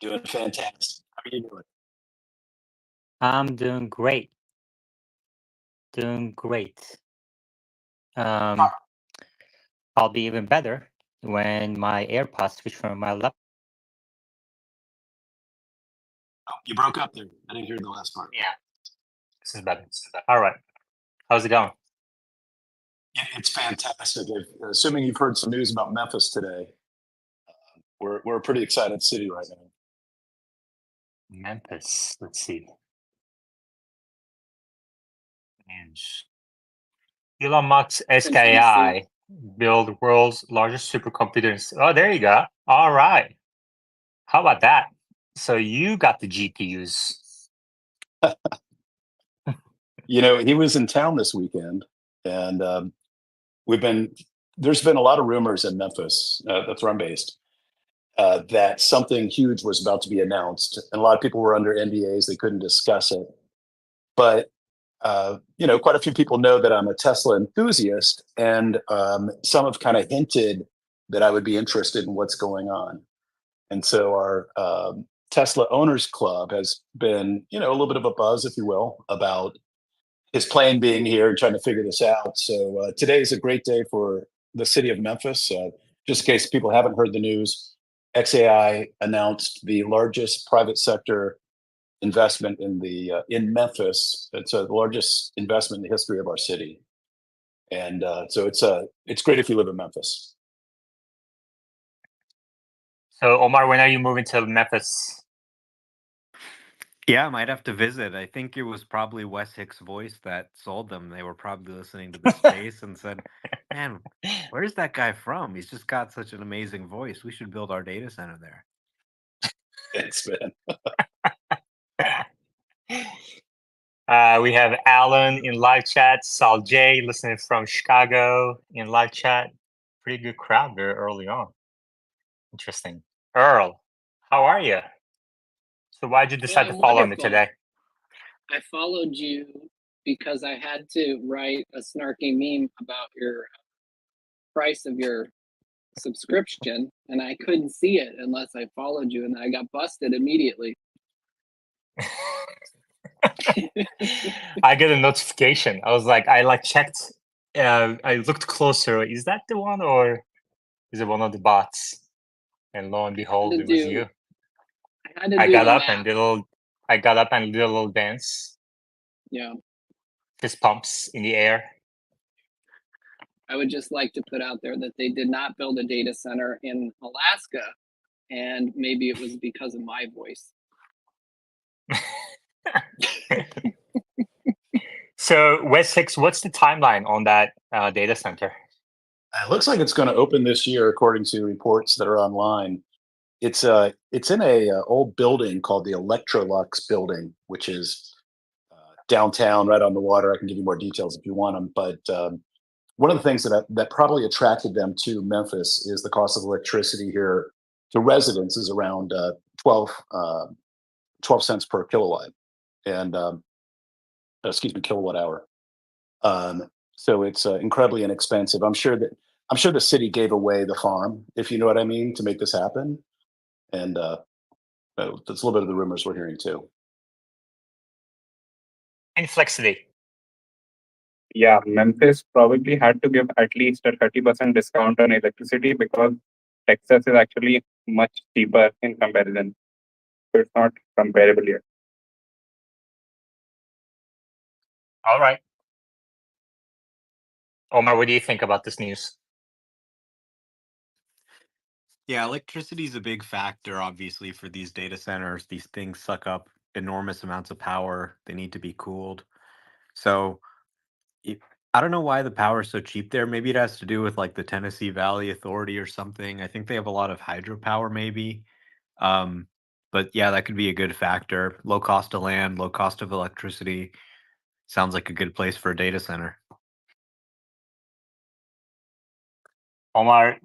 Doing fantastic. How are you doing? I'm doing great. Doing great. Um, I'll be even better when my AirPods switch from my laptop. Oh, you broke up there. I didn't hear the last part. Yeah, this is better. All right. How's it going? It's fantastic. Assuming you've heard some news about Memphis today, we're a pretty excited city right now. Memphis. Let's see. News. Elon Musk's SKI build world's largest supercomputer. Oh, there you go. All right. How about that? So you got the GPUs. He was in town this weekend, and we've been there's been a lot of rumors in Memphis, that's where I'm based, that something huge was about to be announced, and a lot of people were under NDAs; they couldn't discuss it. But quite a few people know that I'm a Tesla enthusiast, and some have kind of hinted that I would be interested in what's going on. And so our Tesla Owners Club has been, a little bit of a buzz, if you will, about his plane being here and trying to figure this out. So today is a great day for the city of Memphis. Just in case people haven't heard the news, XAI announced the largest private sector investment in Memphis. It's the largest investment in the history of our city, and so it's great if you live in Memphis. So Omar, when are you moving to Memphis? Yeah, I might have to visit. I think it was probably Wes Hicks' voice that sold them. They were probably listening to the space and said, "Man, where's that guy from? He's just got such an amazing voice. We should build our data center there." Thanks, man. We have Alan in live chat, Sal J listening from Chicago in live chat. Pretty good crowd very early on. Interesting. Earl, how are you? So why'd you decide to follow me today? I followed you because I had to write a snarky meme about your price of your subscription, and I couldn't see it unless I followed you, and I got busted immediately. I get a notification. I was like, I checked. I looked closer. Is that the one, or is it one of the bots? And lo and behold, it was you. I got up and did a little dance. Yeah. Fist pumps in the air. I would just like to put out there that they did not build a data center in Alaska, and maybe it was because of my voice. So, Wes Hicks, what's the timeline on that data center? It looks like it's going to open this year, according to reports that are online. It's in a old building called the Electrolux building, which is downtown, right on the water. I can give you more details if you want them. But one of the things that probably attracted them to Memphis is the cost of electricity here to residents is around 12 cents per kilowatt, and kilowatt hour. So it's incredibly inexpensive. I'm sure the city gave away the farm, if you know what I mean, to make this happen. And that's a little bit of the rumors we're hearing too. Inflexity. Yeah, Memphis probably had to give at least a 30% discount on electricity because Texas is actually much cheaper in comparison. So it's not comparable yet. All right. Omar, what do you think about this news? Yeah, electricity is a big factor, obviously, for these data centers. These things suck up enormous amounts of power. They need to be cooled. So I don't know why the power is so cheap there. Maybe it has to do with like the Tennessee Valley Authority or something. I think they have a lot of hydropower, maybe. But yeah, that could be a good factor. Low cost of land, low cost of electricity. Sounds like a good place for a data center. Omar,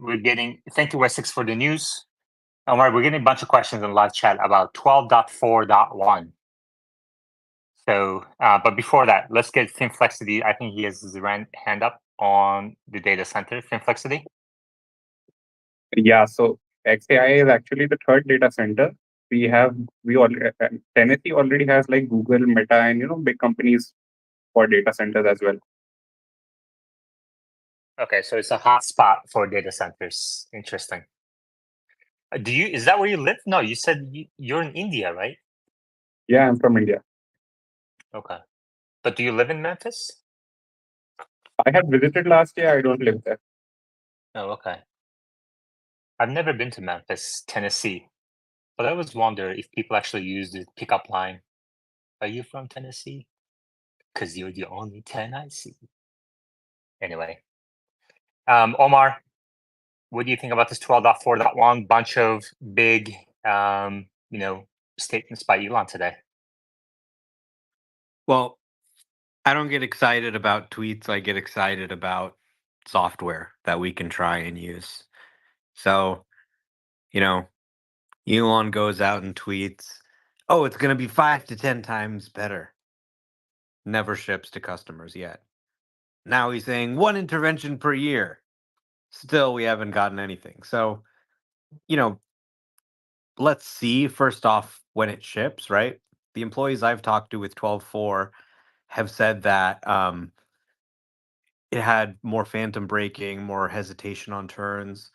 thank you, Wes Hicks, for the news. Omar, we're getting a bunch of questions in live chat about 12.4.1. So, but before that, let's get Finflexity. I think he has his hand up on the data center. Finflexity. Yeah, so XAI is actually the third data center. we already Tennessee already has like Google, Meta, and big companies for data centers as well. Okay, so it's a hot spot for data centers. Interesting. Is that where you live? No, you said you're in India, right? Yeah, I'm from India. Okay. But do you live in Memphis? I had visited last year. I don't live there. Oh, okay. I've never been to Memphis, Tennessee, but I always wonder if people actually use the pickup line. Are you from Tennessee? Because you're the only Tennessee. Anyway, Omar, what do you think about this 12.4.1? Bunch of big, statements by Elon today. Well, I don't get excited about tweets. I get excited about software that we can try and use. So, Elon goes out and tweets, "Oh, it's going to be 5 to 10 times better." Never ships to customers yet. Now he's saying 1 intervention per year. Still, we haven't gotten anything. So, let's see first off when it ships, right? The employees I've talked to with 12.4 have said that it had more phantom braking, more hesitation on turns,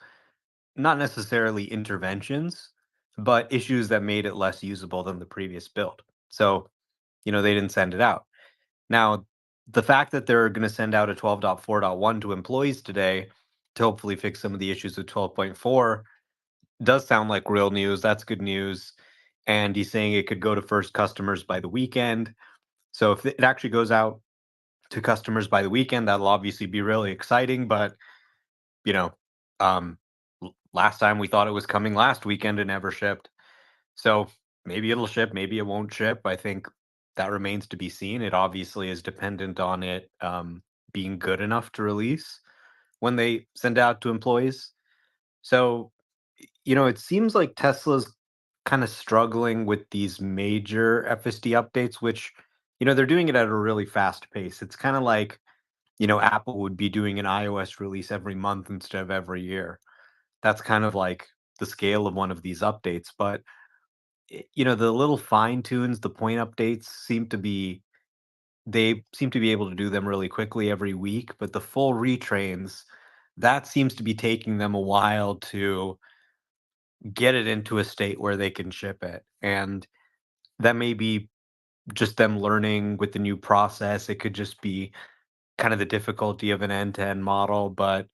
not necessarily interventions, but issues that made it less usable than the previous build. So, they didn't send it out. Now, the fact that they're going to send out a 12.4.1 to employees today to hopefully fix some of the issues with 12.4 does sound like real news. That's good news. And he's saying it could go to first customers by the weekend. So if it actually goes out to customers by the weekend, that'll obviously be really exciting. But, you know, um, last time we thought it was coming last weekend and never shipped. So maybe it'll ship, maybe it won't ship. I think that remains to be seen. It obviously is dependent on it being good enough to release when they send out to employees. So, it seems like Tesla's kind of struggling with these major FSD updates, which, they're doing it at a really fast pace. It's kind of like, Apple would be doing an iOS release every month instead of every year. That's kind of like the scale of one of these updates. But, the little fine tunes, the point updates they seem to be able to do them really quickly every week. But the full retrains, that seems to be taking them a while to get it into a state where they can ship it. And that may be just them learning with the new process. It could just be kind of the difficulty of an end-to-end model. But,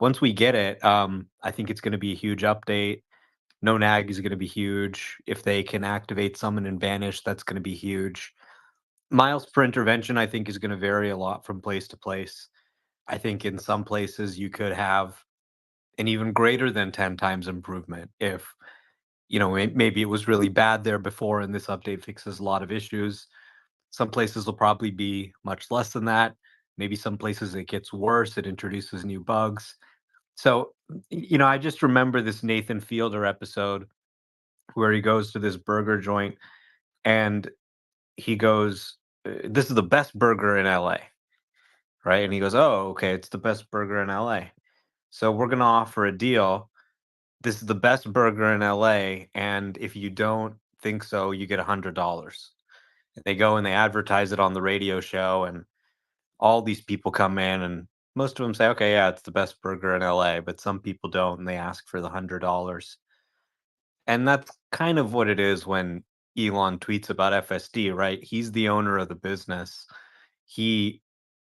once we get it, I think it's going to be a huge update. No nag is going to be huge. If they can activate summon and vanish, that's going to be huge. Miles per intervention, I think, is going to vary a lot from place to place. I think in some places you could have an even greater than 10 times improvement if maybe it was really bad there before and this update fixes a lot of issues. Some places will probably be much less than that. Maybe some places it gets worse, it introduces new bugs. So, I just remember this Nathan Fielder episode where he goes to this burger joint and he goes, "This is the best burger in LA." Right? And he goes, "Oh, okay, it's the best burger in LA. So we're going to offer a deal. This is the best burger in LA, and if you don't think so, you get $100." They go and they advertise it on the radio show, and all these people come in, and most of them say, "Okay, yeah, it's the best burger in LA," but some people don't, and they ask for the $100. And that's kind of what it is when Elon tweets about FSD, right? He's the owner of the business. He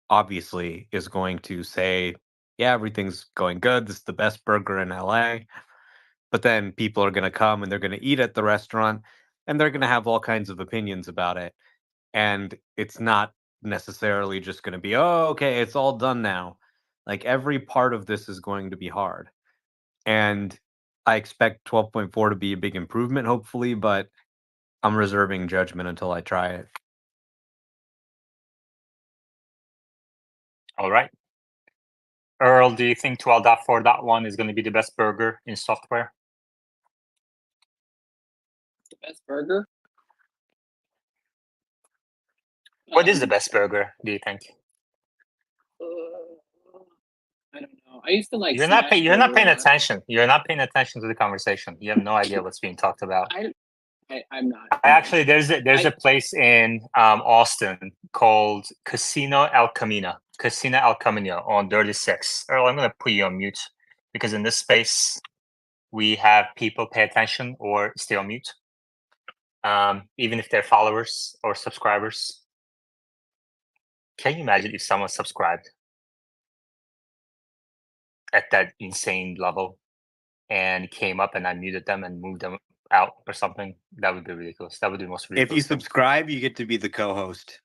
obviously is going to say, "Yeah, everything's going good. This is the best burger in LA." But then people are going to come and they're going to eat at the restaurant and they're going to have all kinds of opinions about it. And it's not necessarily just going to be, "Oh, okay, it's all done now." Like every part of this is going to be hard. And I expect 12.4 to be a big improvement, hopefully, but I'm reserving judgment until I try it. All right. Earl, do you think 12.4.1 is going to be the best burger in software? The best burger? What is the best burger, do you think? I don't know. Oh, I used to like. You're not Smash you're not Burger paying a lot. attention. You're not paying attention to the conversation. You have no idea what's being talked about. I'm not. I actually there's a place in Austin called Casino El Camino on 36. Earl, I'm gonna put you on mute because in this space we have people pay attention or stay on mute, even if they're followers or subscribers. Can you imagine if someone subscribed at that insane level and came up and I muted them and moved them out or something? That would be ridiculous. That would be the most ridiculous. If you thing. subscribe, you get to be the co-host.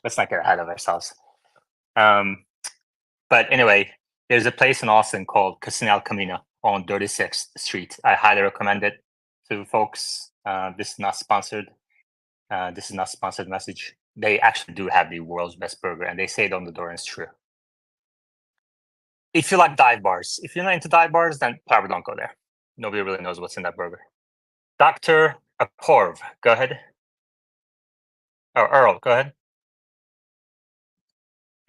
Let's not get ahead of ourselves. But anyway, there's a place in Austin called Casino El Camino on 36th Street. I highly recommend it to folks. This is not sponsored. This is not sponsored message. They actually do have the world's best burger, and they say it on the door, and it's true. If you like dive bars, if you're not into dive bars, then probably don't go there. Nobody really knows what's in that burger. Dr. Aporv, go ahead. Or Earl, go ahead.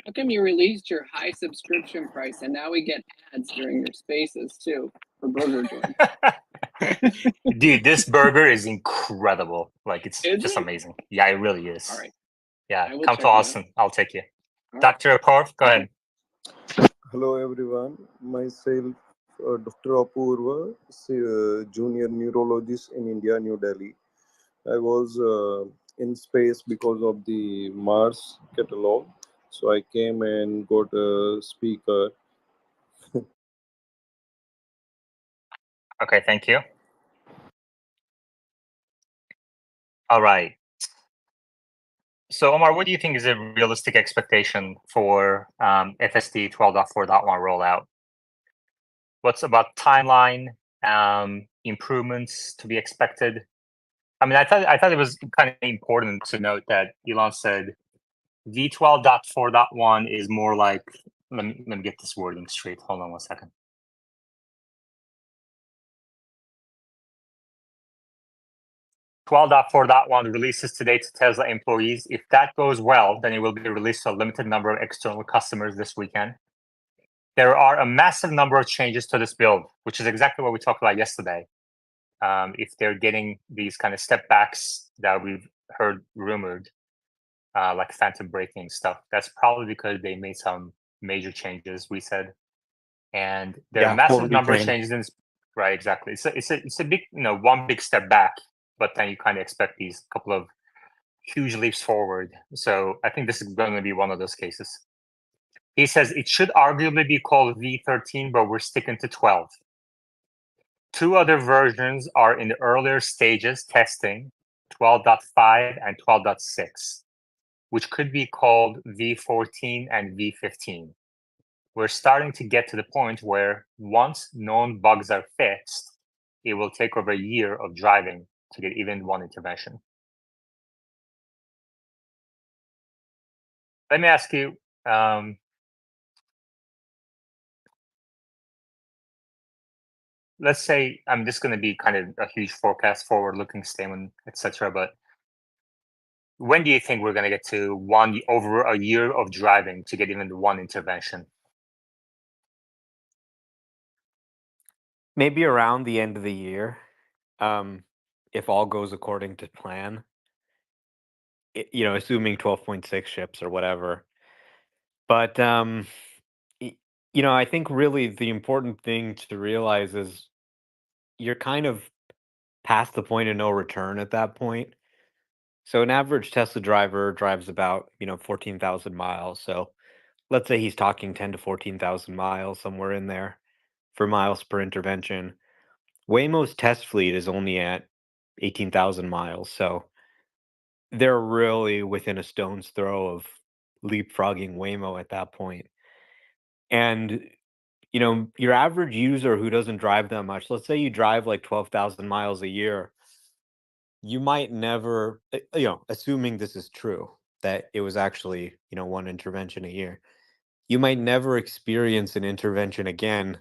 How come you released your high subscription price and now we get ads during your spaces too for burger joints? Dude, this burger is incredible. Like it's Is just it? amazing. Yeah, it really is. All right. Yeah, I will come check to it out. Austin. I'll take you. All right. Dr. Aporv, go ahead. Hello everyone, myself Dr. Apurva, junior neurologist in India, New Delhi. I was in space because of the Mars catalog, so I came and got a speaker. Okay, thank you. All right. So Omar, what do you think is a realistic expectation for FSD 12.4.1 rollout? What's about timeline, improvements to be expected? I mean, I thought it was kind of important to note that Elon said V12.4.1 is more like, let me get this wording straight. Hold on one second. V12.4.1 releases today to Tesla employees. If that goes well, then it will be released to a limited number of external customers this weekend. There are a massive number of changes to this build, which is exactly what we talked about yesterday. If they're getting these kind of step backs that we've heard rumored, like phantom braking stuff, that's probably because they made some major changes, we said. And there are massive number of changes in this. Right, exactly. It's a big, one big step back, but then you kind of expect these couple of huge leaps forward. So I think this is going to be one of those cases. He says it should arguably be called V13, but we're sticking to 12. 2 other versions are in the earlier stages testing, 12.5 and 12.6, which could be called V14 and V15. We're starting to get to the point where once known bugs are fixed, it will take over a year of driving to get even one intervention. Let me ask you, let's say I'm just going to be kind of a huge forecast, forward-looking statement, etc. But when do you think we're going to get to over a year of driving to get even one intervention? Maybe around the end of the year, if all goes according to plan. Assuming 12.6 ships or whatever. But I think really the important thing to realize is you're kind of past the point of no return at that point. So an average Tesla driver drives about 14,000 miles. So let's say he's talking 10 to 14,000 miles, somewhere in there, for miles per intervention. Waymo's test fleet is only at 18,000 miles. So they're really within a stone's throw of leapfrogging Waymo at that point. And your average user who doesn't drive that much, let's say you drive like 12,000 miles a year, you might never, assuming this is true, that it was actually, one intervention a year, you might never experience an intervention again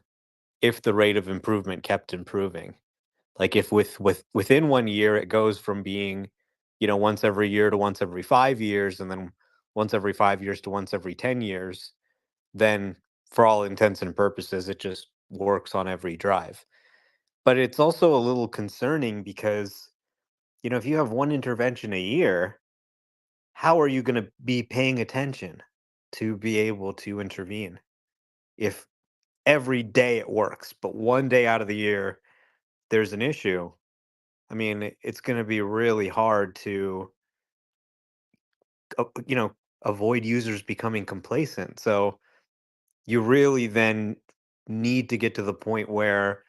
if the rate of improvement kept improving. Like if within 1 year, it goes from being, once every year to once every 5 years, and then once every 5 years to once every 10 years, then for all intents and purposes, it just works on every drive. But it's also a little concerning because, if you have one intervention a year, how are you going to be paying attention to be able to intervene if every day it works, but one day out of the year there's an issue? I mean, it's going to be really hard to, you know, avoid users becoming complacent. So you really then need to get to the point where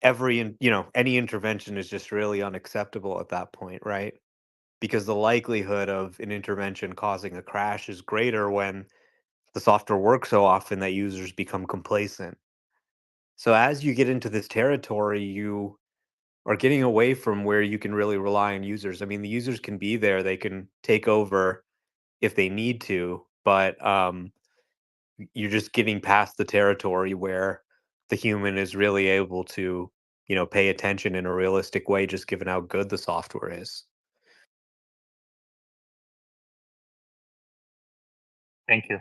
any intervention is just really unacceptable at that point, right? Because the likelihood of an intervention causing a crash is greater when the software works so often that users become complacent. So as you get into this territory, you are getting away from where you can really rely on users. I mean, the users can be there, they can take over if they need to, but you're just getting past the territory where the human is really able to, pay attention in a realistic way, just given how good the software is. Thank you.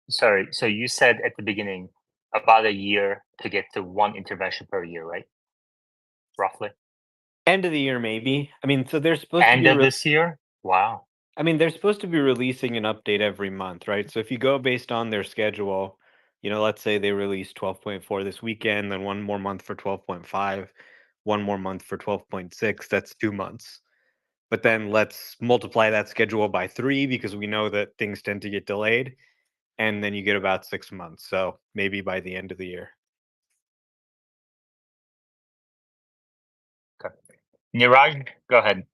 Sorry, so you said at the beginning about a year to get to one intervention per year, right? Roughly. End of the year, maybe. I mean, so they're supposed to End be. of this year? Wow. I mean, they're supposed to be releasing an update every month, right? So if you go based on their schedule, let's say they release 12.4 this weekend, then one more month for 12.5, one more month for 12.6, that's 2 months. But then let's multiply that schedule by 3 because we know that things tend to get delayed. And then you get about 6 months. So maybe by the end of the year. Okay. Niraj, go ahead.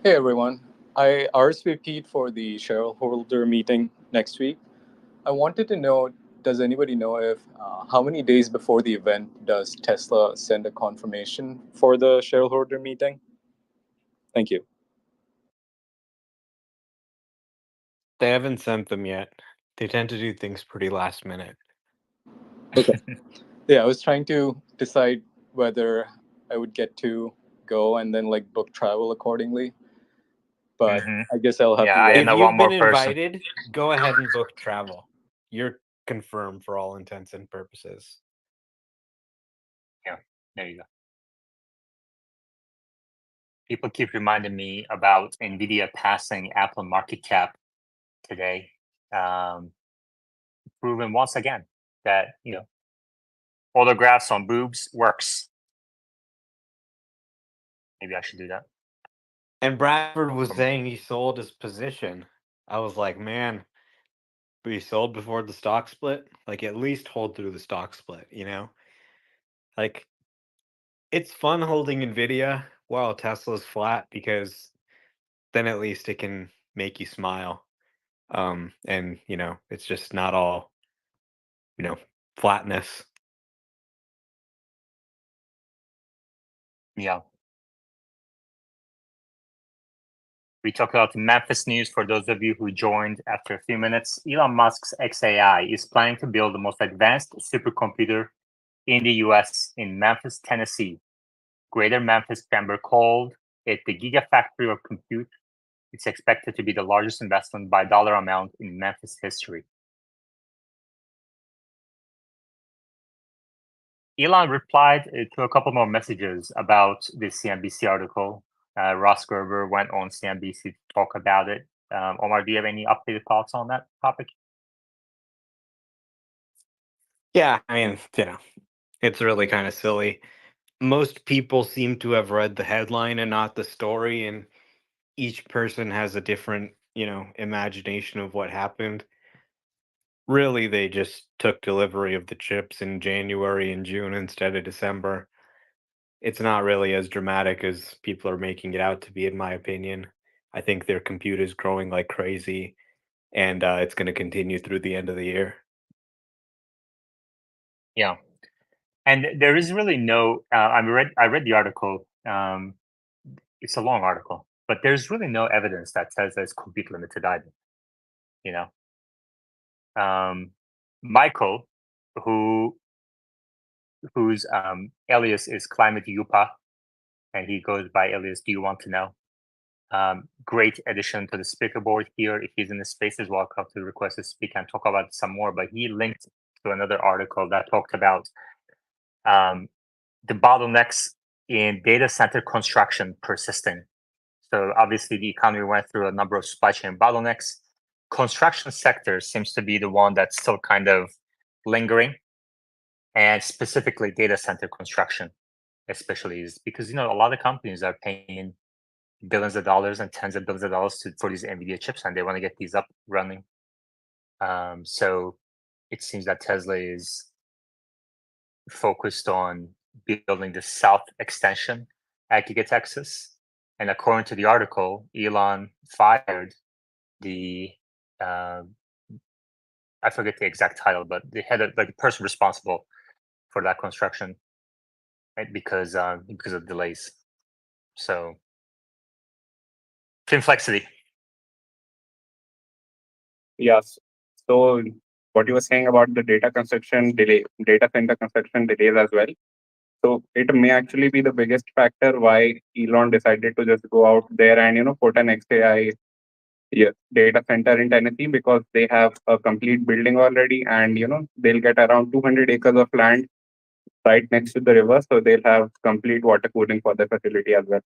Hey everyone, I RSVP'd for the shareholder meeting next week. I wanted to know, does anybody know if how many days before the event does Tesla send a confirmation for the shareholder meeting? Thank you. They haven't sent them yet. They tend to do things pretty last minute. Okay. Yeah, I was trying to decide whether I would get to go and then book travel accordingly. But I guess I'll have to I wait. If know you've one more been person. invited, go ahead and book travel. You're confirmed for all intents and purposes. Yeah, there you go. People keep reminding me about Nvidia passing Apple market cap today. Proven once again that photographs on boobs works. Maybe I should do that. And Bradford was saying he sold his position. I was like, man, but he sold before the stock split? Like, at least hold through the stock split, Like, it's fun holding Nvidia while Tesla's flat because then at least it can make you smile. And it's just not all, flatness. Yeah. We talked about the Memphis news for those of you who joined after a few minutes. Elon Musk's XAI is planning to build the most advanced supercomputer in the US in Memphis, Tennessee. Greater Memphis Chamber called it the Gigafactory of Compute. It's expected to be the largest investment by dollar amount in Memphis history. Elon replied to a couple more messages about the CNBC article. Ross Gerber went on CNBC to talk about it. Omar, do you have any updated thoughts on that topic? Yeah, I mean, it's really kind of silly. Most people seem to have read the headline and not the story, and each person has a different, imagination of what happened. Really, they just took delivery of the chips in January and June instead of December. It's not really as dramatic as people are making it out to be, in my opinion. I think their compute is growing like crazy, and it's going to continue through the end of the year. Yeah, and there is really no. I read the article. It's a long article, but there's really no evidence that says there's compute limited either. Michael, whose alias is Climate Yupa, and he goes by alias Do You Want to Know? Great addition to the speaker board here. If he's in the space, is welcome to request to speak and talk about it some more. But he linked to another article that talked about the bottlenecks in data center construction persisting. So obviously the economy went through a number of supply chain bottlenecks. Construction sector seems to be the one that's still kind of lingering, and specifically data center construction, especially is because a lot of companies are paying billions of dollars and tens of billions of dollars for these Nvidia chips, and they want to get these up running. So it seems that Tesla is focused on building the south extension at Giga Texas. And according to the article, Elon fired the I forget the exact title, but the head of the person responsible for that construction, right? Because of delays. So complexity. Yes. So what you were saying about the data center construction delays as well. So it may actually be the biggest factor why Elon decided to just go out there and put an XAI data center in Tennessee, because they have a complete building already, and they'll get around 200 acres of land right next to the river, so they'll have complete water cooling for the facility as well.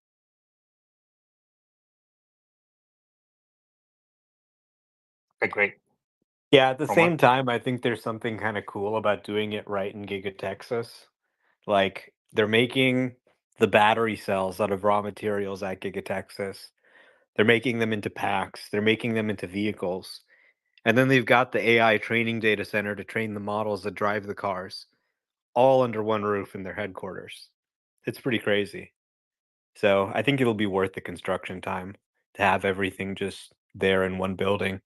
Okay, great. Yeah, at the Omar? same time, I think there's something kind of cool about doing it right in Giga Texas. Like, they're making the battery cells out of raw materials at Giga Texas. They're making them into packs. They're making them into vehicles. And then they've got the AI training data center to train the models that drive the cars, all under one roof in their headquarters. It's pretty crazy. So I think it'll be worth the construction time to have everything just there in one building.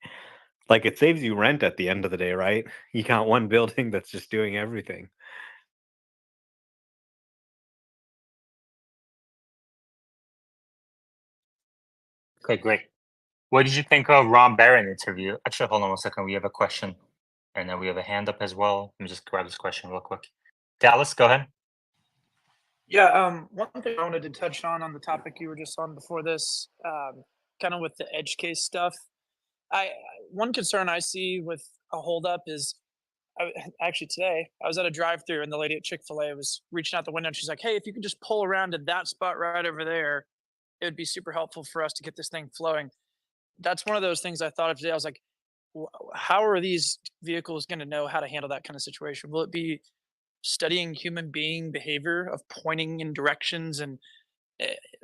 Like, it saves you rent at the end of the day, right? You got one building that's just doing everything. Okay, great. What did you think of Ron Barron interview? Actually, hold on 1 second. We have a question, and then we have a hand up as well. Let me just grab this question real quick. Dallas, go ahead. Yeah, one thing I wanted to touch on the topic you were just on before this, kind of with the edge case stuff. One concern I see with a holdup is, actually today I was at a drive-through and the lady at Chick-fil-A was reaching out the window and she's like, "Hey, if you could just pull around to that spot right over there, it would be super helpful for us to get this thing flowing." That's one of those things I thought of today. I was like, how are these vehicles going to know how to handle that kind of situation? Will it be studying human being behavior of pointing in directions and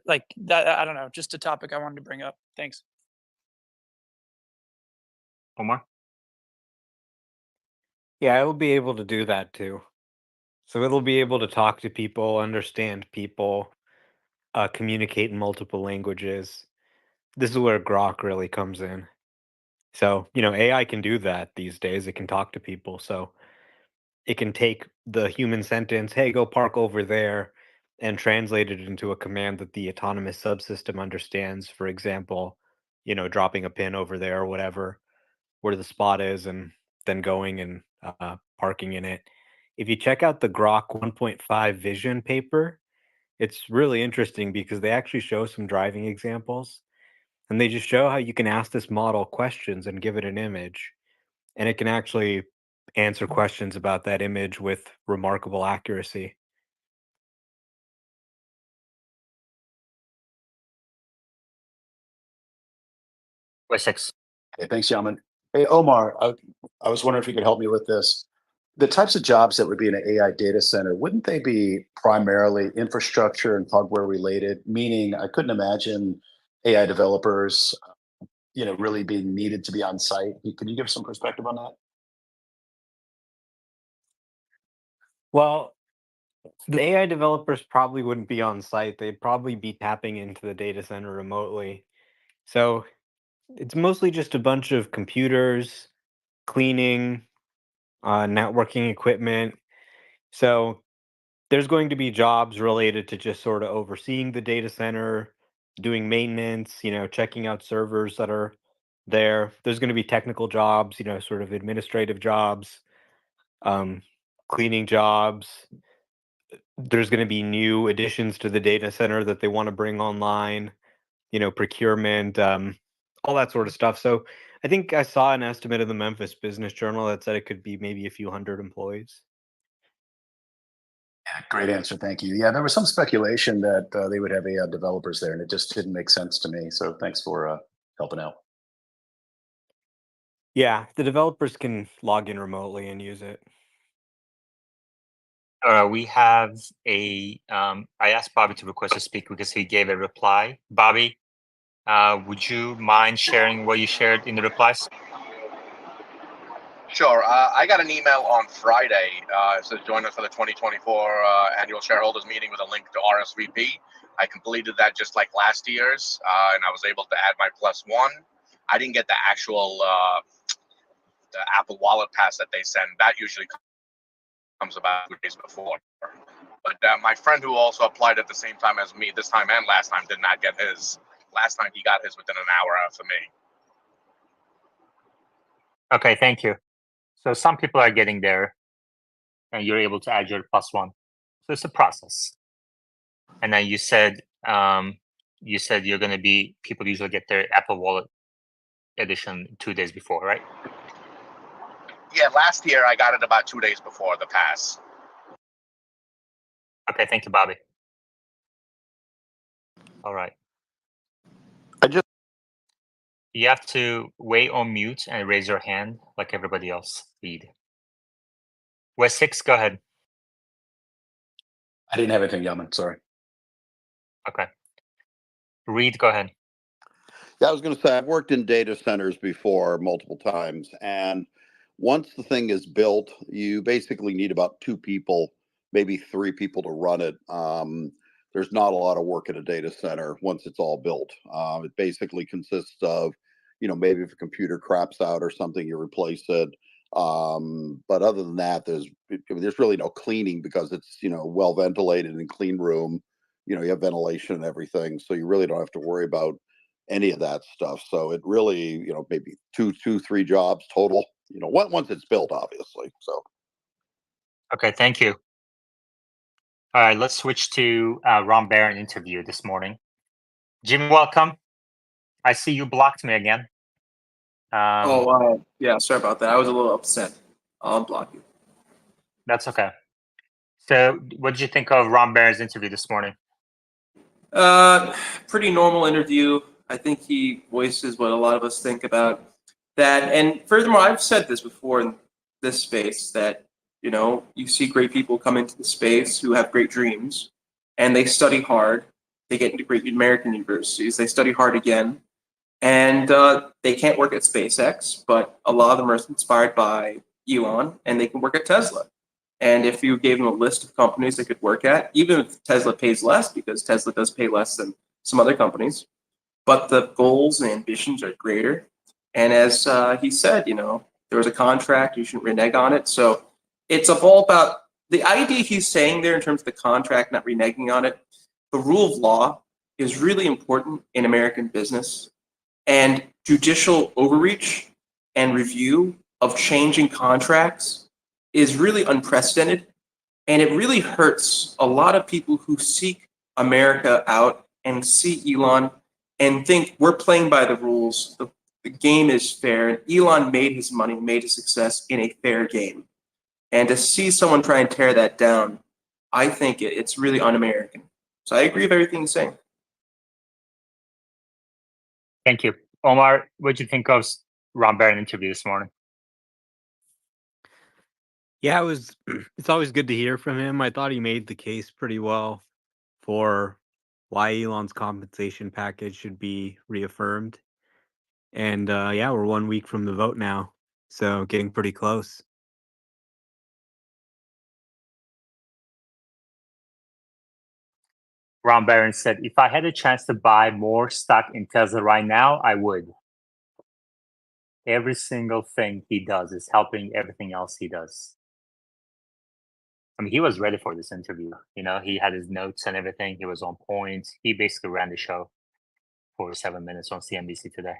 like that? I don't know, just a topic I wanted to bring up. Thanks. Omar? Yeah, it'll be able to do that too. So it'll be able to talk to people, understand people, communicate in multiple languages. This is where Grok really comes in. So, AI can do that these days. It can talk to people. So it can take the human sentence, "Hey, go park over there," and translate it into a command that the autonomous subsystem understands. For example, dropping a pin over there or whatever, where the spot is, and then going and parking in it. If you check out the Grok 1.5 vision paper, it's really interesting because they actually show some driving examples, and they just show how you can ask this model questions and give it an image, and it can actually answer questions about that image with remarkable accuracy. Wessex. Hey, thanks, Yaman. Hey, Omar, I was wondering if you could help me with this. The types of jobs that would be in an AI data center, wouldn't they be primarily infrastructure and hardware related? Meaning, I couldn't imagine AI developers, really being needed to be on site. Could you give some perspective on that? Well, the AI developers probably wouldn't be on site. They'd probably be tapping into the data center remotely. So it's mostly just a bunch of computers, cleaning, networking equipment. So there's going to be jobs related to just sort of overseeing the data center, doing maintenance, checking out servers that are there. There's going to be technical jobs, sort of administrative jobs, um, cleaning jobs. There's going to be new additions to the data center that they want to bring online. procurement, all that sort of stuff. So I think I saw an estimate in the Memphis Business Journal that said it could be maybe a few hundred employees. Yeah, great answer. Thank you. Yeah, there was some speculation that they would have AI developers there, and it just didn't make sense to me. So thanks for helping out. Yeah, the developers can log in remotely and use it. We have a. I asked Bobby to request to speak because he gave a reply. Bobby, would you mind sharing what you shared in the replies? Sure. I got an email on Friday. It says join us for the 2024 annual shareholders meeting with a link to RSVP. I completed that just like last year's, and I was able to add my +1. I didn't get the actual the Apple Wallet pass that they send. That usually comes about 2 days before. But my friend who also applied at the same time as me, this time and last time, did not get his. Last time he got his within an hour after me. Okay, thank you. So some people are getting there, and you're able to add your +1. So it's a process. And then you said you're going to be, people usually get their Apple Wallet edition 2 days before, right? Yeah, last year I got it about 2 days before the pass. Okay, thank you, Bobby. All right. You have to wait on mute and raise your hand like everybody else. Read. West 6, go ahead. I didn't have anything, Yaman. Sorry. Okay. Reed, go ahead. Yeah, I was going to say, I've worked in data centers before multiple times. And once the thing is built, you basically need about 2 people, maybe 3 people to run it. There's not a lot of work at a data center once it's all built. It basically consists of, maybe if a computer craps out or something, you replace it. But other than that, there's really no cleaning because it's, well ventilated and clean room. You have ventilation and everything. So you really don't have to worry about any of that stuff. So it really, maybe 3 jobs total, once it's built, obviously. So. Okay, thank you. All right, let's switch to Ron Barron interview this morning. Jim, welcome. I see you blocked me again. Yeah, sorry about that. I was a little upset. I'll unblock you. That's okay. So what did you think of Ron Barron's interview this morning? Pretty normal interview. I think he voices what a lot of us think about that. And furthermore, I've said this before in this space that, you see great people come into the space who have great dreams and they study hard. They get into great American universities. They study hard again. And they can't work at SpaceX, but a lot of them are inspired by Elon and they can work at Tesla. And if you gave them a list of companies they could work at, even if Tesla pays less, because Tesla does pay less than some other companies, but the goals and ambitions are greater. And as he said, there was a contract, you shouldn't renege on it. So it's all about the idea he's saying there in terms of the contract, not reneging on it. The rule of law is really important in American business. And judicial overreach and review of changing contracts is really unprecedented. And it really hurts a lot of people who seek America out and see Elon and think we're playing by the rules. The game is fair. And Elon made his money, made his success in a fair game. And to see someone try and tear that down, I think it's really un-American. So I agree with everything he's saying. Thank you. Omar, what did you think of Ron Barron interview this morning? Yeah, it's always good to hear from him. I thought he made the case pretty well for why Elon's compensation package should be reaffirmed. And yeah, we're 1 week from the vote now, so getting pretty close. Ron Barron said, if I had a chance to buy more stock in Tesla right now, I would. Every single thing he does is helping everything else he does. I mean, he was ready for this interview. He had his notes and everything. He was on point. He basically ran the show for 7 minutes on CNBC today.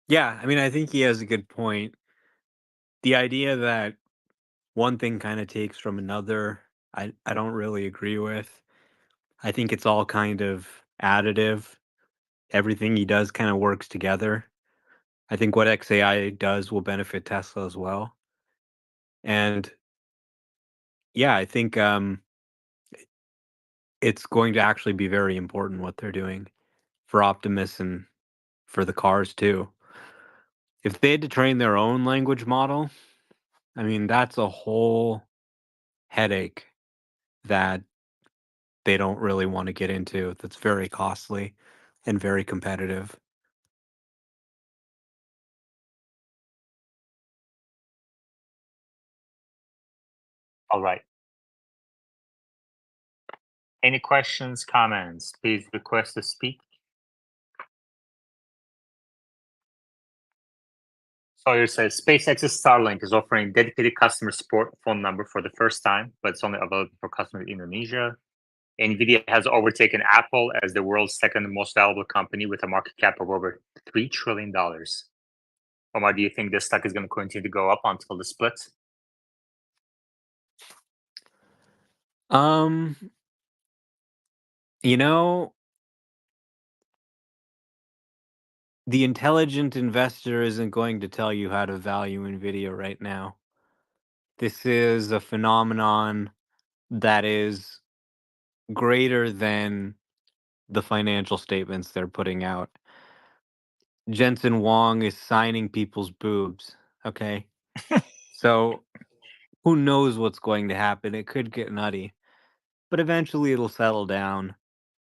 Yeah, I mean, I think he has a good point. The idea that one thing kind of takes from another, I don't really agree with. I think it's all kind of additive. Everything he does kind of works together. I think what XAI does will benefit Tesla as well. And yeah, I think it's going to actually be very important what they're doing for Optimus and for the cars too. If they had to train their own language model, I mean, that's a whole headache that they don't really want to get into. That's very costly and very competitive. All right. Any questions, comments? Please request to speak. Sawyer says SpaceX's Starlink is offering dedicated customer support phone number for the first time, but it's only available for customers in Indonesia. Nvidia has overtaken Apple as the world's second most valuable company with a market cap of over $3 trillion. Omar, do you think this stock is going to continue to go up until the split? You know, the intelligent investor isn't going to tell you how to value Nvidia right now. This is a phenomenon that is greater than the financial statements they're putting out. Jensen Wong is signing people's boobs, okay? So who knows what's going to happen? It could get nutty, but eventually it'll settle down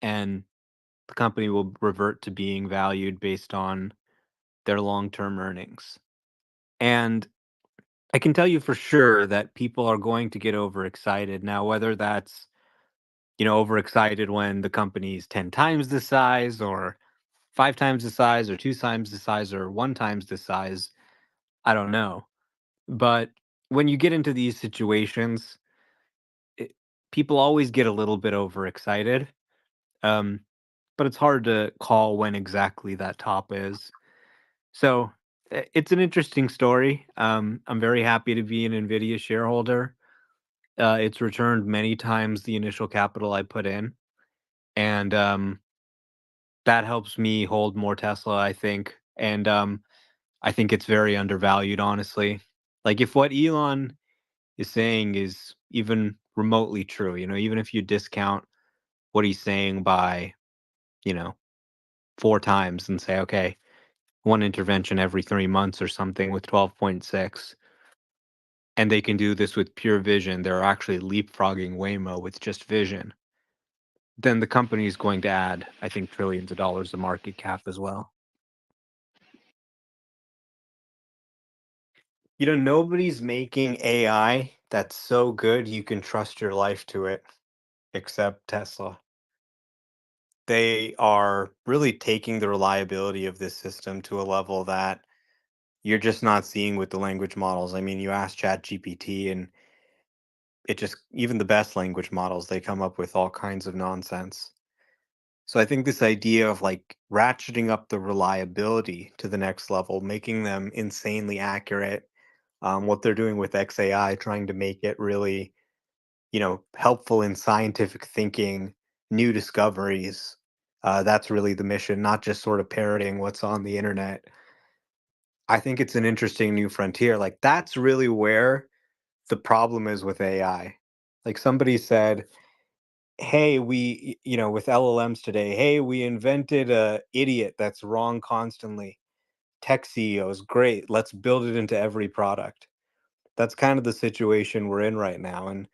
and the company will revert to being valued based on their long-term earnings. And I can tell you for sure that people are going to get overexcited. Now, whether that's, overexcited when the company's 10 times the size or 5 times the size or 2 times the size or 1 times the size, I don't know. But when you get into these situations, it, people always get a little bit overexcited. Um, but it's hard to call when exactly that top is. So it's an interesting story. I'm very happy to be an NVIDIA shareholder. It's returned many times the initial capital I put in. And that helps me hold more Tesla, I think. And I think it's very undervalued, honestly. Like, if what Elon is saying is even remotely true, even if you discount what he's saying by, 4 times and say, okay, one intervention every 3 months or something with 12.6, and they can do this with pure vision, they're actually leapfrogging Waymo with just vision, then the company is going to add, I think, trillions of dollars of market cap as well. Nobody's making AI that's so good you can trust your life to it except Tesla. They are really taking the reliability of this system to a level that you're just not seeing with the language models. I mean, you ask ChatGPT and it just, even the best language models, they come up with all kinds of nonsense. So I think this idea of like ratcheting up the reliability to the next level, making them insanely accurate, what they're doing with XAI, trying to make it really, helpful in scientific thinking, new discoveries. That's really the mission, not just sort of parroting what's on the internet. I think it's an interesting new frontier. Like, that's really where the problem is with AI. Like, somebody said, hey, with LLMs today, hey, we invented a idiot that's wrong constantly. Tech CEOs, great. Let's build it into every product. That's kind of the situation we're in right now. And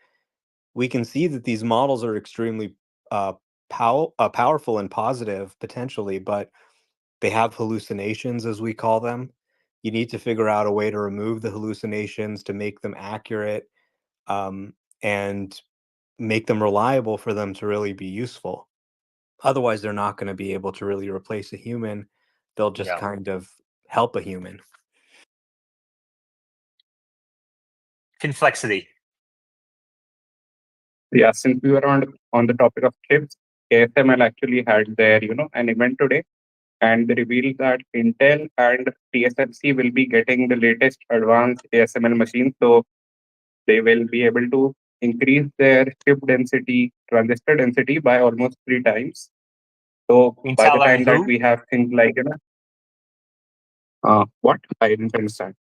we can see that these models are extremely uh, powerful and positive potentially, but they have hallucinations, as we call them. You need to figure out a way to remove the hallucinations to make them accurate, and make them reliable for them to really be useful. Otherwise, they're not going to be able to really replace a human. They'll just Yeah. kind of help a human. Finflexity. Yeah, since we were on the topic of chips, ASML actually had their, an event today, and they revealed that Intel and TSLC will be getting the latest advanced ASML machines. So they will be able to increase their chip density, transistor density by almost 3 times. So by the Intel time and that who? we have things like, what? I didn't understand.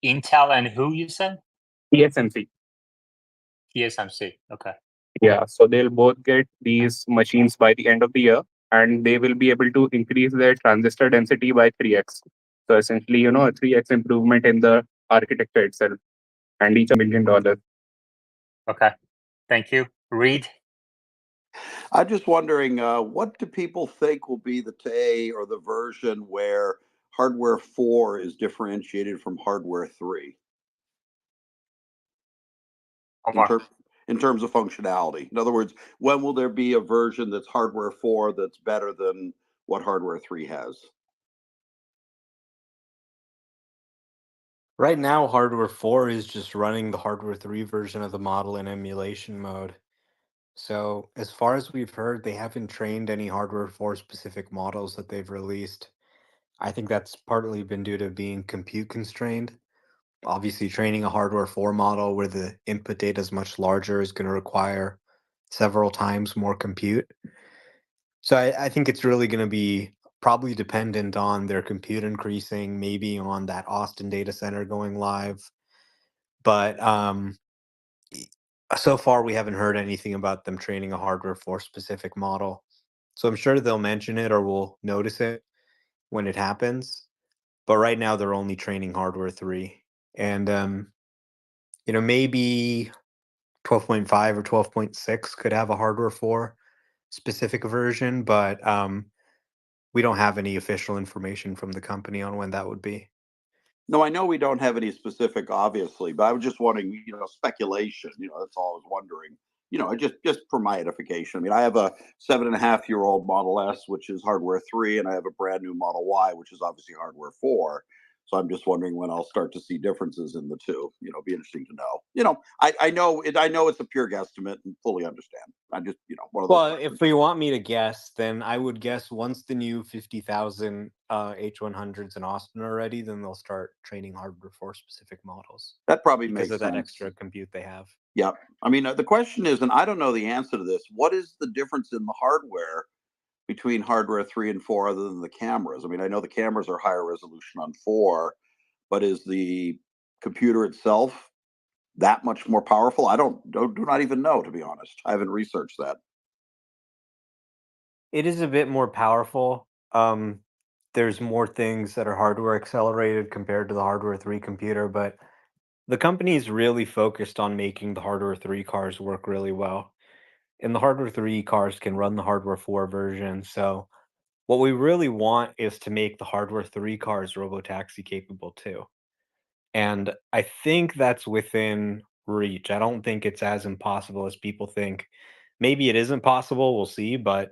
Intel and who you said? TSMC. TSMC. Okay. Yeah, so they'll both get these machines by the end of the year, and they will be able to increase their transistor density by 3x. So essentially, a 3x improvement in the architecture itself, and each $1 million. Okay. Thank you. Reed? I'm just wondering, what do people think will be the day or the version where hardware 4 is differentiated from hardware 3 in, Omar. in terms of functionality? In other words, when will there be a version that's hardware 4 that's better than what hardware 3 has? Right now, hardware 4 is just running the hardware 3 version of the model in emulation mode. So, as far as we've heard, they haven't trained any hardware 4 specific models that they've released. I think that's partly been due to being compute constrained. Obviously, training a hardware 4 model where the input data is much larger is going to require several times more compute. So, I think it's really going to be probably dependent on their compute increasing, maybe on that Austin data center going live. But e- so far, we haven't heard anything about them training a hardware 4 specific model. So, I'm sure they'll mention it or we'll notice it when it happens. But right now, they're only training hardware 3. And maybe 12.5 or 12.6 could have a hardware 4 specific version, but we don't have any official information from the company on when that would be. No, I know we don't have any specific, obviously, but I was just wondering, speculation. That's all I was wondering. Just for my edification. I mean, I have a 7.5-year-old Model S, which is hardware 3, and I have a brand new Model Y, which is obviously hardware 4. So I'm just wondering when I'll start to see differences in the two. It'd be interesting to know. I know it's a pure guesstimate and fully understand. I just, one of those. Well, if you want me to guess, then I would guess once the new 50,000 H100s in Austin are ready, then they'll start training hardware 4 specific models That probably because makes of that sense. extra compute they have. Yeah. I mean, the question is, and I don't know the answer to this, what is the difference in the hardware between hardware 3 and 4 other than the cameras? I mean, I know the cameras are higher resolution on 4, but is the computer itself that much more powerful? I do not even know, to be honest. I haven't researched that. It is a bit more powerful. There's more things that are hardware accelerated compared to the hardware 3 computer, but the company is really focused on making the hardware 3 cars work really well. And the hardware 3 cars can run the hardware 4 version. So what we really want is to make the hardware 3 cars robotaxi capable too. And I think that's within reach. I don't think it's as impossible as people think. Maybe it isn't possible, we'll see, but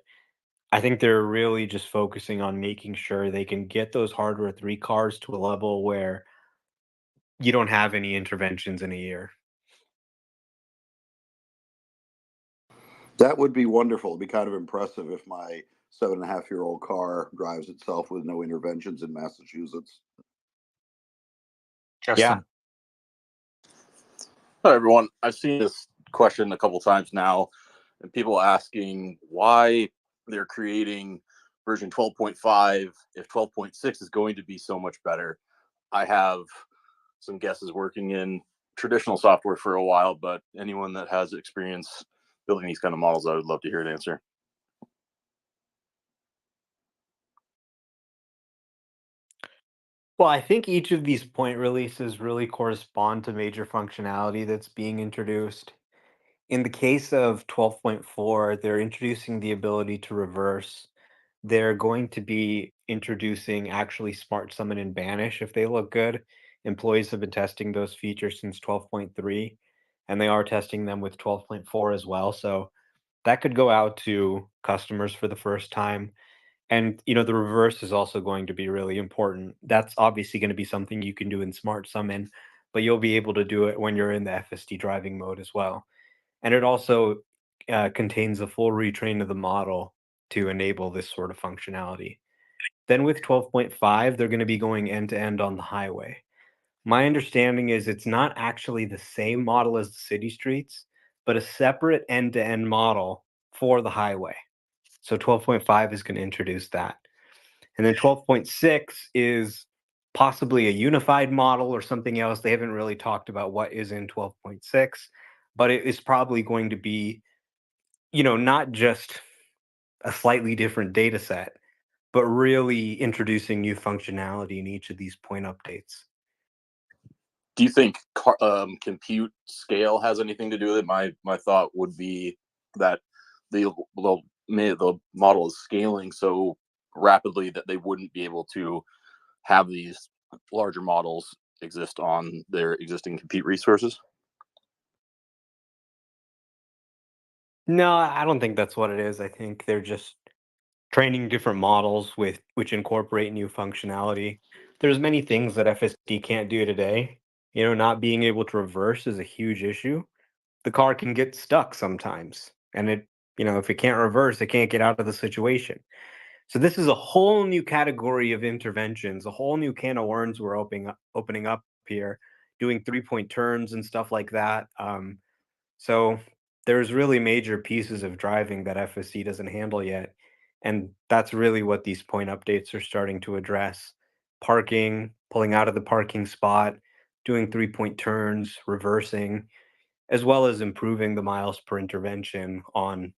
I think they're really just focusing on making sure they can get those hardware 3 cars to a level where you don't have any interventions in a year. That would be wonderful. It'd be kind of impressive if my 7.5-year-old car drives itself with no interventions in Massachusetts. Justin. Hi, everyone. I've seen this question a couple times now, and people asking why they're creating version 12.5 if 12.6 is going to be so much better. I have some guesses working in traditional software for a while, but anyone that has experience building these kind of models, I would love to hear an answer. Well, I think each of these point releases really correspond to major functionality that's being introduced. In the case of 12.4, they're introducing the ability to reverse. They're going to be introducing actually smart summon and banish if they look good. Employees have been testing those features since 12.3, and they are testing them with 12.4 as well. So that could go out to customers for the first time. And the reverse is also going to be really important. That's obviously going to be something you can do in smart summon, but you'll be able to do it when you're in the FSD driving mode as well. And it also contains a full retrain of the model to enable this sort of functionality. Then with 12.5, they're going to be going end to end on the highway. My understanding is it's not actually the same model as the city streets, but a separate end-to-end model for the highway. So 12.5 is going to introduce that. And then 12.6 is possibly a unified model or something else. They haven't really talked about what is in 12.6, but it is probably going to be, not just a slightly different data set, but really introducing new functionality in each of these point updates. Do you think compute scale has anything to do with it? My thought would be that the model is scaling so rapidly that they wouldn't be able to have these larger models exist on their existing compute resources. No, I don't think that's what it is. I think they're just training different models which incorporate new functionality. There's many things that FSD can't do today. Not being able to reverse is a huge issue. The car can get stuck sometimes, and if it can't reverse, it can't get out of the situation. So this is a whole new category of interventions, a whole new can of worms we're opening up here, doing 3-point turns and stuff like that. So there's really major pieces of driving that FSD doesn't handle yet. And that's really what these point updates are starting to address. Parking, pulling out of the parking spot, doing 3-point turns, reversing, as well as improving the miles per intervention on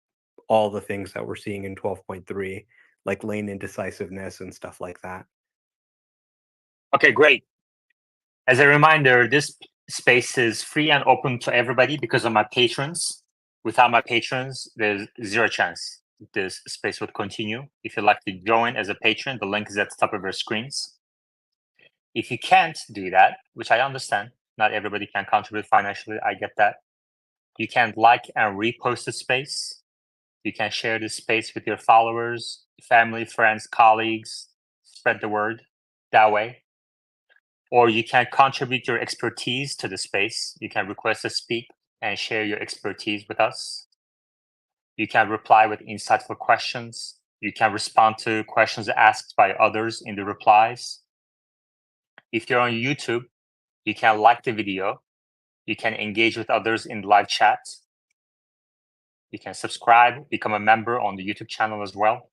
all the things that we're seeing in 12.3, like lane indecisiveness and stuff like that. Okay, great. As a reminder, this space is free and open to everybody because of my patrons. Without my patrons, there's zero chance this space would continue. If you'd like to join as a patron, the link is at the top of your screens. If you can't do that, which I understand, not everybody can contribute financially, I get that. You can like and repost the space. You can share this space with your followers, family, friends, colleagues, spread the word that way. Or you can contribute your expertise to the space. You can request to speak and share your expertise with us. You can reply with insightful questions. You can respond to questions asked by others in the replies. If you're on YouTube, you can like the video. You can engage with others in live chat. You can subscribe, become a member on the YouTube channel as well.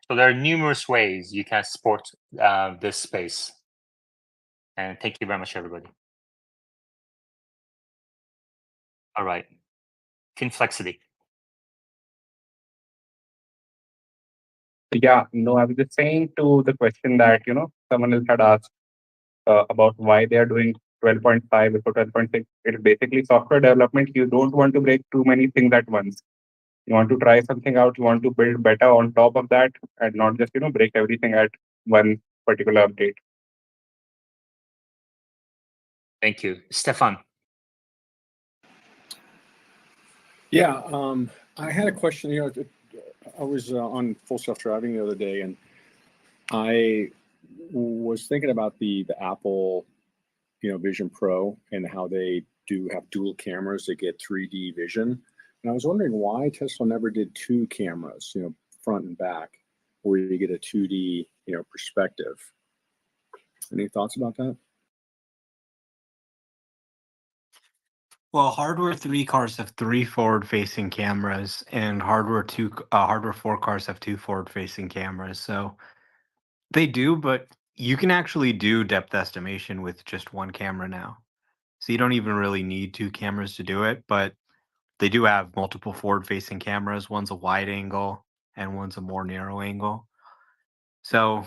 So there are numerous ways you can support this space. And thank you very much, everybody. All right. Finflexity. Yeah, no, I was just saying to the question that, someone else had asked about why they are doing 12.5 before 12.6. It's basically software development. You don't want to break too many things at once. You want to try something out. You want to build better on top of that and not just, break everything at one particular update. Thank you. Stefan. Yeah, I had a question. I was on Full Self Driving the other day, and I was thinking about the Apple, Vision Pro and how they do have dual cameras that get 3D vision. And I was wondering why Tesla never did two cameras, front and back, where you get a 2D, perspective. Any thoughts about that? Well, hardware 3 cars have 3 forward-facing cameras, and hardware 4 cars have 2 forward-facing cameras. So they do, but you can actually do depth estimation with just 1 camera now. So you don't even really need 2 cameras to do it, but they do have multiple forward-facing cameras. One's a wide angle and one's a more narrow angle. So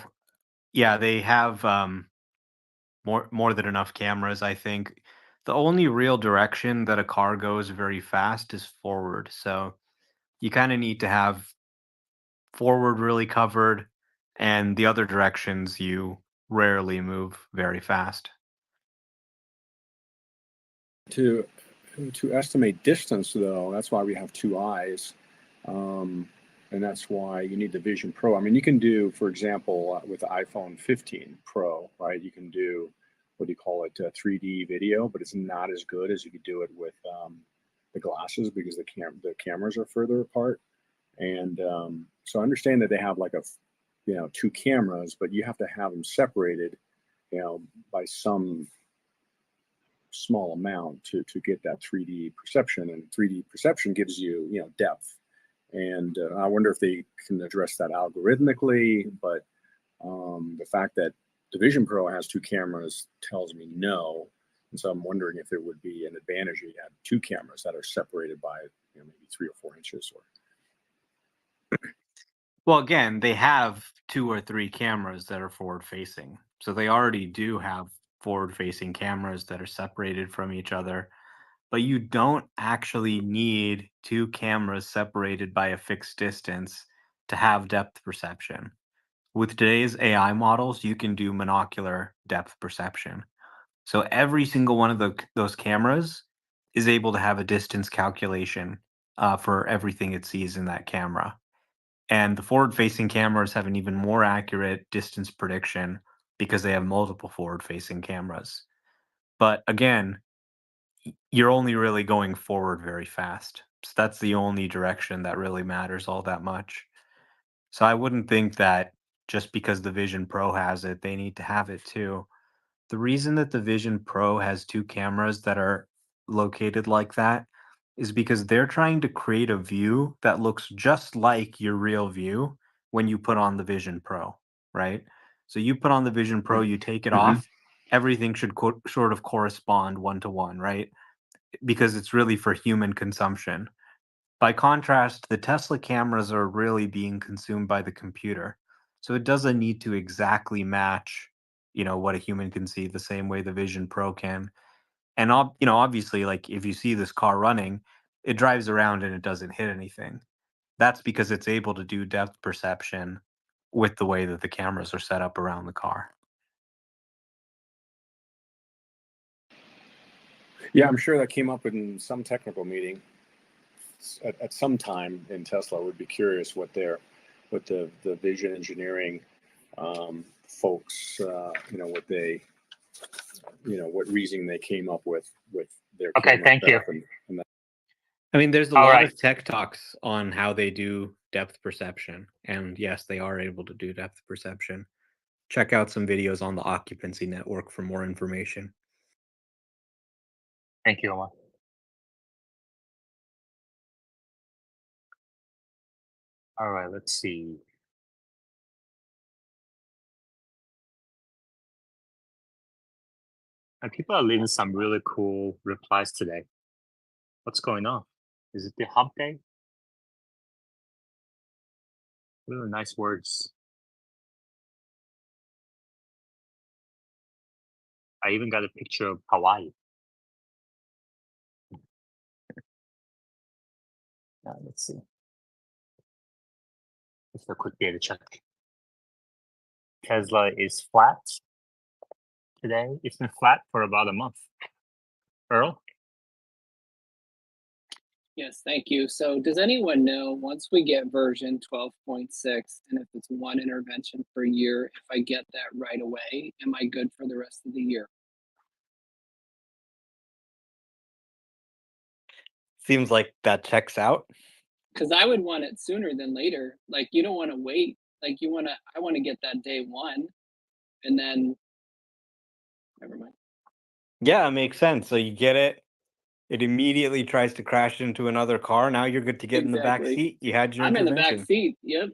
yeah, they have more than enough cameras, I think. The only real direction that a car goes very fast is forward. So you kind of need to have forward really covered, and the other directions you rarely move very fast. To estimate distance, though, that's why we have 2 eyes. And that's why you need the Vision Pro. I mean, you can do, for example, with the iPhone 15 Pro, right? You can do, what do you call it, 3D video, but it's not as good as you could do it with the glasses because the cameras are further apart. And so I understand that they have like 2 cameras, but you have to have them separated, by some small amount to get that 3D perception, and 3D perception gives you depth. And I wonder if they can address that algorithmically, but the fact that the Vision Pro has 2 cameras tells me no. And so I'm wondering if it would be an advantage if you had 2 cameras that are separated by maybe 3 or 4 inches. Well, again, they have 2 or 3 cameras that are forward facing. So they already do have forward facing cameras that are separated from each other. But you don't actually need 2 cameras separated by a fixed distance to have depth perception. With today's AI models, you can do monocular depth perception. So every single one of those cameras is able to have a distance calculation for everything it sees in that camera. And the forward-facing cameras have an even more accurate distance prediction because they have multiple forward-facing cameras. But again, you're only really going forward very fast. So that's the only direction that really matters all that much. So I wouldn't think that just because the Vision Pro has it, they need to have it too. The reason that the Vision Pro has 2 cameras that are located like that is because they're trying to create a view that looks just like your real view when you put on the Vision Pro, right? So you put on the Vision Pro, you take it off, everything should sort of correspond one-to-one, right? Because it's really for human consumption. By contrast, the Tesla cameras are really being consumed by the computer. So it doesn't need to exactly match, what a human can see the same way the Vision Pro can. And obviously, like if you see this car running, it drives around and it doesn't hit anything. That's because it's able to do depth perception with the way that the cameras are set up around the car. Yeah, I'm sure that came up in some technical meeting at some time in Tesla. I would be curious what the vision engineering folks, what they, what reasoning they came up with their Okay, thank you. and that. I mean, there's a All lot right. of tech talks on how they do depth perception. And yes, they are able to do depth perception. Check out some videos on the Occupancy Network for more information. Thank you, Elon. All right, let's see. And people are leaving some really cool replies today. What's going on? Is it the hump day? Really nice words. I even got a picture of Hawaii. Let's see. Just a quick data check. Tesla is flat today. It's been flat for about a month. Earl? Yes, thank you. So does anyone know, once we get version 12.6, and if it's one intervention per year, if I get that right away, am I good for the rest of the year? Seems like that checks out. Because I would want it sooner than later. Like, you don't want to wait. Like, I want to get that day 1, and then, never mind. Yeah, it makes sense. So you get it. It immediately tries to crash into another car. Now you're good to get in the back Exactly. seat. You had your I'm in the intervention. back seat. Yep.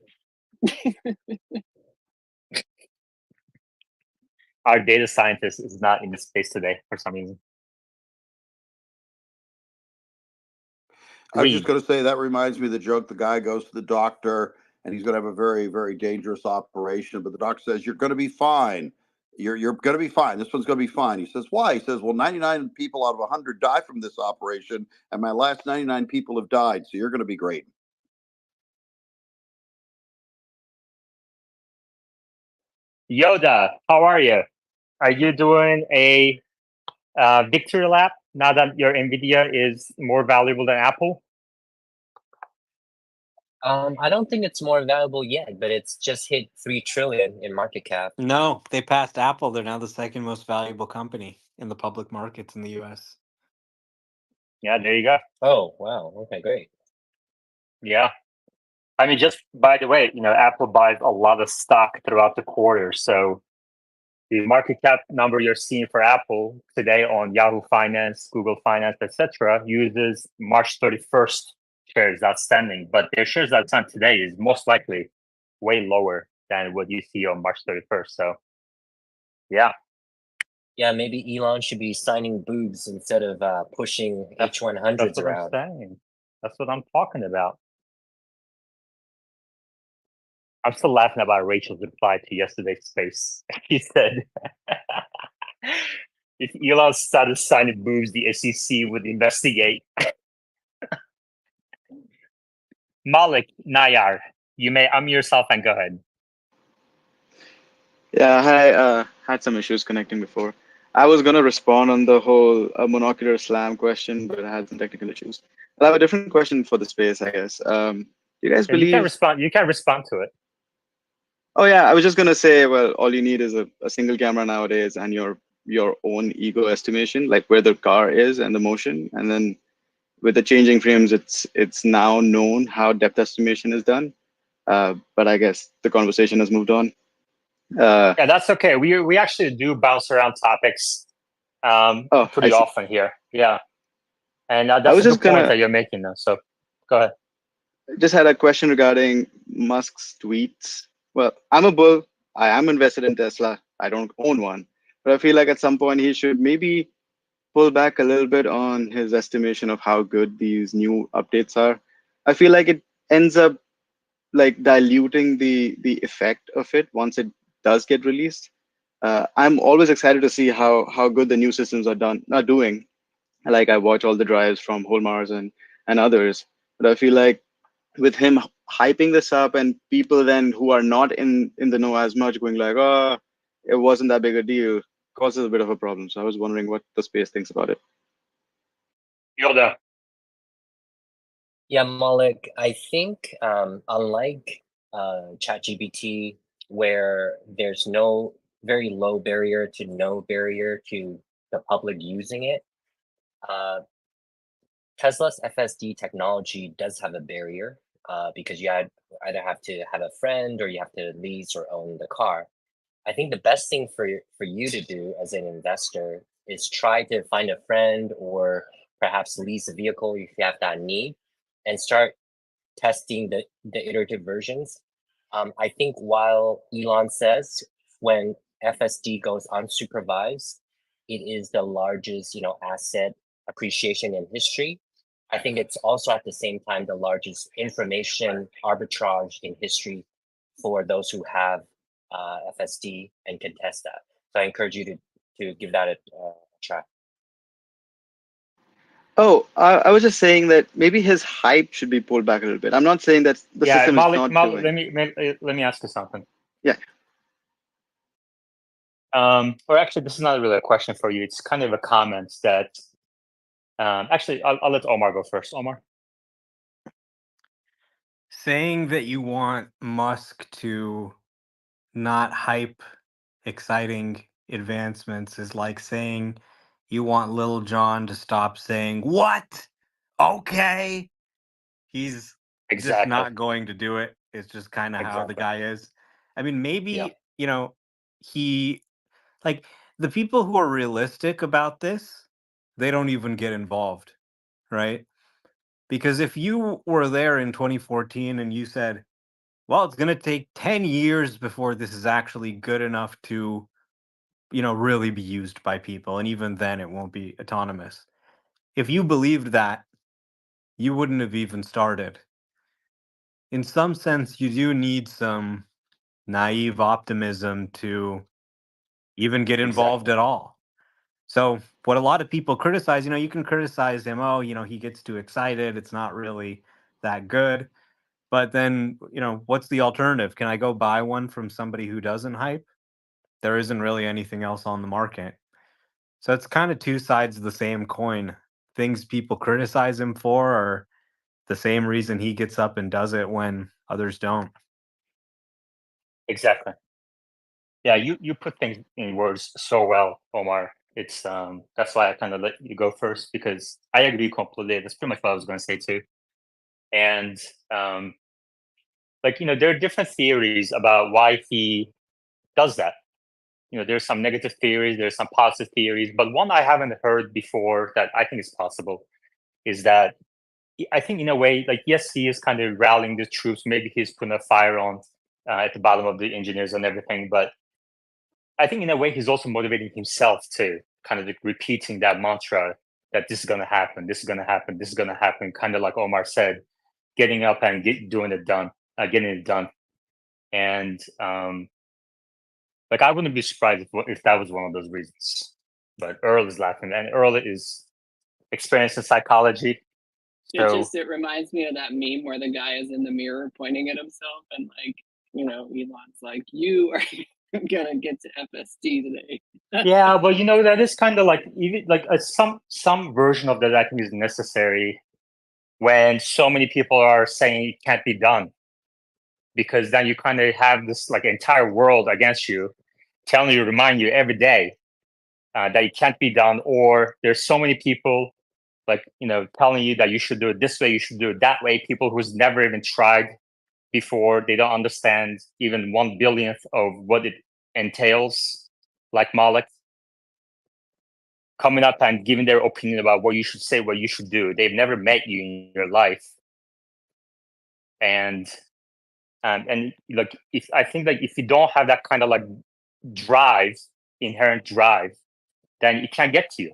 Our data scientist is not in the space today for some reason. I was just going to say that reminds me of the joke. The guy goes to the doctor and he's going to have a very, very dangerous operation, but the doctor says, "You're going to be fine. You're going to be fine. This one's going to be fine." He says, "Why?" He says, "Well, 99 people out of 100 die from this operation, and my last 99 people have died, so you're going to be great." Yoda, how are you? Are you doing a victory lap now that your Nvidia is more valuable than Apple? I don't think it's more valuable yet, but it's just hit 3 trillion in market cap. No, they passed Apple. They're now the second most valuable company in the public markets in the US. Yeah, there you go. Oh, wow. Okay, great. Yeah. I mean, just by the way, Apple buys a lot of stock throughout the quarter. So, The market cap number you're seeing for Apple today on Yahoo Finance, Google Finance, etc., uses March 31st shares outstanding, but their shares outstanding today is most likely way lower than what you see on March 31st. So, yeah. Yeah, maybe Elon should be signing boobs instead of pushing H100s That's what around. I'm saying. That's what I'm talking about. I'm still laughing about Rachel's reply to yesterday's space. He said, if Elon started signing boobs, the SEC would investigate. Malik Nayar, you may unmute yourself and go ahead. Yeah, hi. Had some issues connecting before. I was going to respond on the whole monocular slam question, but I had some technical issues. I have a different question for the space, I guess. Do you guys You believe... can respond. You can respond to it. Oh, yeah. I was just going to say, well, all you need is a single camera nowadays and your own ego estimation, like where the car is and the motion. And then with the changing frames, it's now known how depth estimation is done. But I guess the conversation has moved on. Yeah, that's okay. We actually do bounce around topics pretty often here. Yeah, and that's a good point that you're making now. So go ahead. Just had a question regarding Musk's tweets. Well, I'm a bull. I am invested in Tesla. I don't own one, but I feel like at some point he should maybe pull back a little bit on his estimation of how good these new updates are. I feel like it ends up like diluting the effect of it once it does get released. I'm always excited to see how good the new systems are doing. Like I watch all the drives from Holmars and others, but I feel like with him hyping this up and people then who are not in the know as much going like, oh, it wasn't that big a deal, causes a bit of a problem. So I was wondering what the space thinks about it. Yoda. Yeah, Malik, I think unlike ChatGPT, where there's no very low barrier to no barrier to the public using it, Tesla's FSD technology does have a barrier because you either have to have a friend or you have to lease or own the car. I think the best thing for you to do as an investor is try to find a friend or perhaps lease a vehicle if you have that need and start testing the iterative versions. I think while Elon says when FSD goes unsupervised, it is the largest asset appreciation in history. I think it's also at the same time the largest information arbitrage in history for those who have FSD and can test that. So I encourage you to give that a try. Oh, I was just saying that maybe his hype should be pulled back a little bit. I'm not saying that the system is not doing. Let me ask you something. Yeah. Or actually, this is not really a question for you. It's kind of a comment that. Actually, I'll let Omar go first. Omar. Saying that you want Musk to not hype exciting advancements is like saying you want Lil Jon to stop saying, "What? Okay." He's just not going to do it. It's just kind of how the guy is. I mean, maybe, he, like, the people who are realistic about this, they don't even get involved, right? Because if you were there in 2014 and you said, well, it's going to take 10 years before this is actually good enough to, really be used by people. And even then it won't be autonomous. If you believed that, you wouldn't have even started. In some sense, you do need some naive optimism to even get involved at all. So what a lot of people criticize, you can criticize him. Oh, he gets too excited. It's not really that good. But then, what's the alternative? Can I go buy one from somebody who doesn't hype? There isn't really anything else on the market. So it's kind of two sides of the same coin. Things people criticize him for are the same reason he gets up and does it when others don't. Exactly. Yeah, you put things in words so well, Omar. It's that's why I kind of let you go first, because I agree completely. That's pretty much what I was going to say too. And there are different theories about why he does that. there's some negative theories, there's some positive theories, but one I haven't heard before that I think is possible is that I think in a way, like, yes, he is kind of rallying the troops. Maybe he's putting a fire on at the bottom of the engineers and everything. But I think in a way, he's also motivating himself too, kind of like repeating that mantra that this is going to happen, this is going to happen, this is going to happen. Kind of like Omar said, getting up and getting it done. And like, I wouldn't be surprised if that was one of those reasons. But Earl is laughing, and Earl is experienced in psychology. So It reminds me of that meme where the guy is in the mirror pointing at himself and like, Elon's like, you are gonna get to FSD today. yeah, but that is kind of like, even like some version of that I think is necessary when so many people are saying it can't be done, because then you kind of have this like entire world against you, telling you, remind you every day that it can't be done, or there's so many people like telling you that you should do it this way, you should do it that way. People who's never even tried before, they don't understand even 1/1000th of what it entails, like Malik, coming up and giving their opinion about what you should say, what you should do. They've never met you in your life. And like, if I think like if you don't have that kind of like inherent drive, then it can't get to you.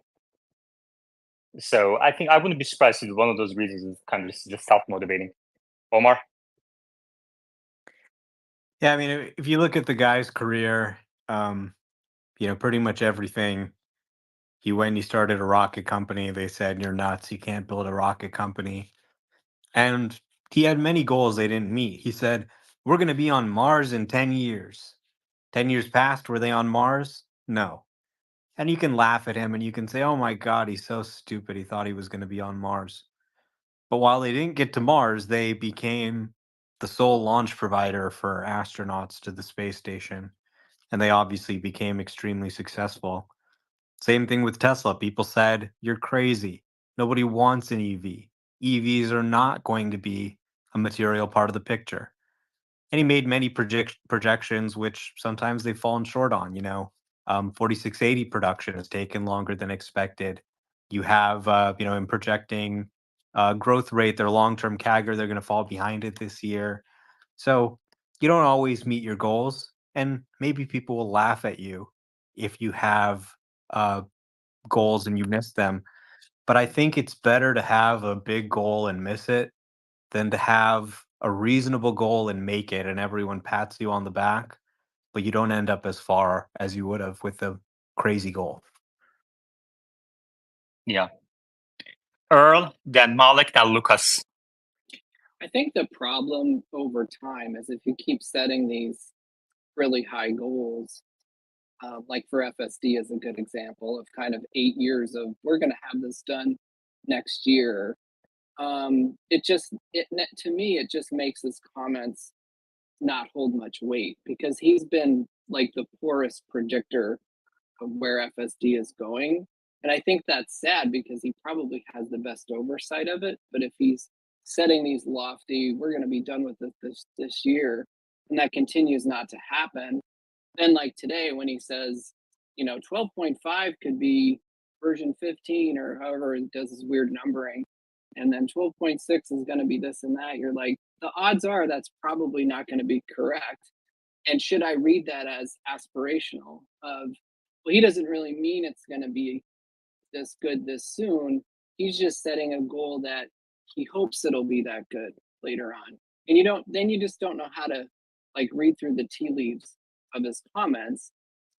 So I think I wouldn't be surprised if one of those reasons is kind of just self-motivating. Omar? Yeah, I mean, if you look at the guy's career, pretty much everything. He started a rocket company. They said, you're nuts. You can't build a rocket company. And he had many goals they didn't meet. He said, we're going to be on Mars in 10 years. 10 years passed. Were they on Mars? No. And you can laugh at him and you can say, oh my God, he's so stupid. He thought he was going to be on Mars. But while they didn't get to Mars, they became the sole launch provider for astronauts to the space station. And they obviously became extremely successful. Same thing with Tesla. People said, you're crazy. Nobody wants an EV. EVs are not going to be a material part of the picture. And he made many projections, which sometimes they've fallen short on. 4680 production has taken longer than expected. You have, in projecting growth rate, their long-term CAGR, they're going to fall behind it this year. So you don't always meet your goals, and maybe people will laugh at you if you have goals and you miss them. But I think it's better to have a big goal and miss it than to have a reasonable goal and make it, and everyone pats you on the back, but you don't end up as far as you would have with a crazy goal. Yeah. Earl, then Malik, then Lucas. I think the problem over time is if you keep setting these really high goals, like for FSD is a good example of kind of 8 years of we're going to have this done next year. To me, it just makes his comments not hold much weight because he's been like the poorest predictor of where FSD is going. And I think that's sad because he probably has the best oversight of it. But if he's setting these lofty, we're going to be done with this year, and that continues not to happen, then like today when he says, 12.5 could be version 15 or however it does this weird numbering, and then 12.6 is going to be this and that, you're like, the odds are that's probably not going to be correct. And should I read that as aspirational of, well, he doesn't really mean it's going to be this good this soon. He's just setting a goal that he hopes it'll be that good later on. And you just don't know how to like read through the tea leaves of his comments.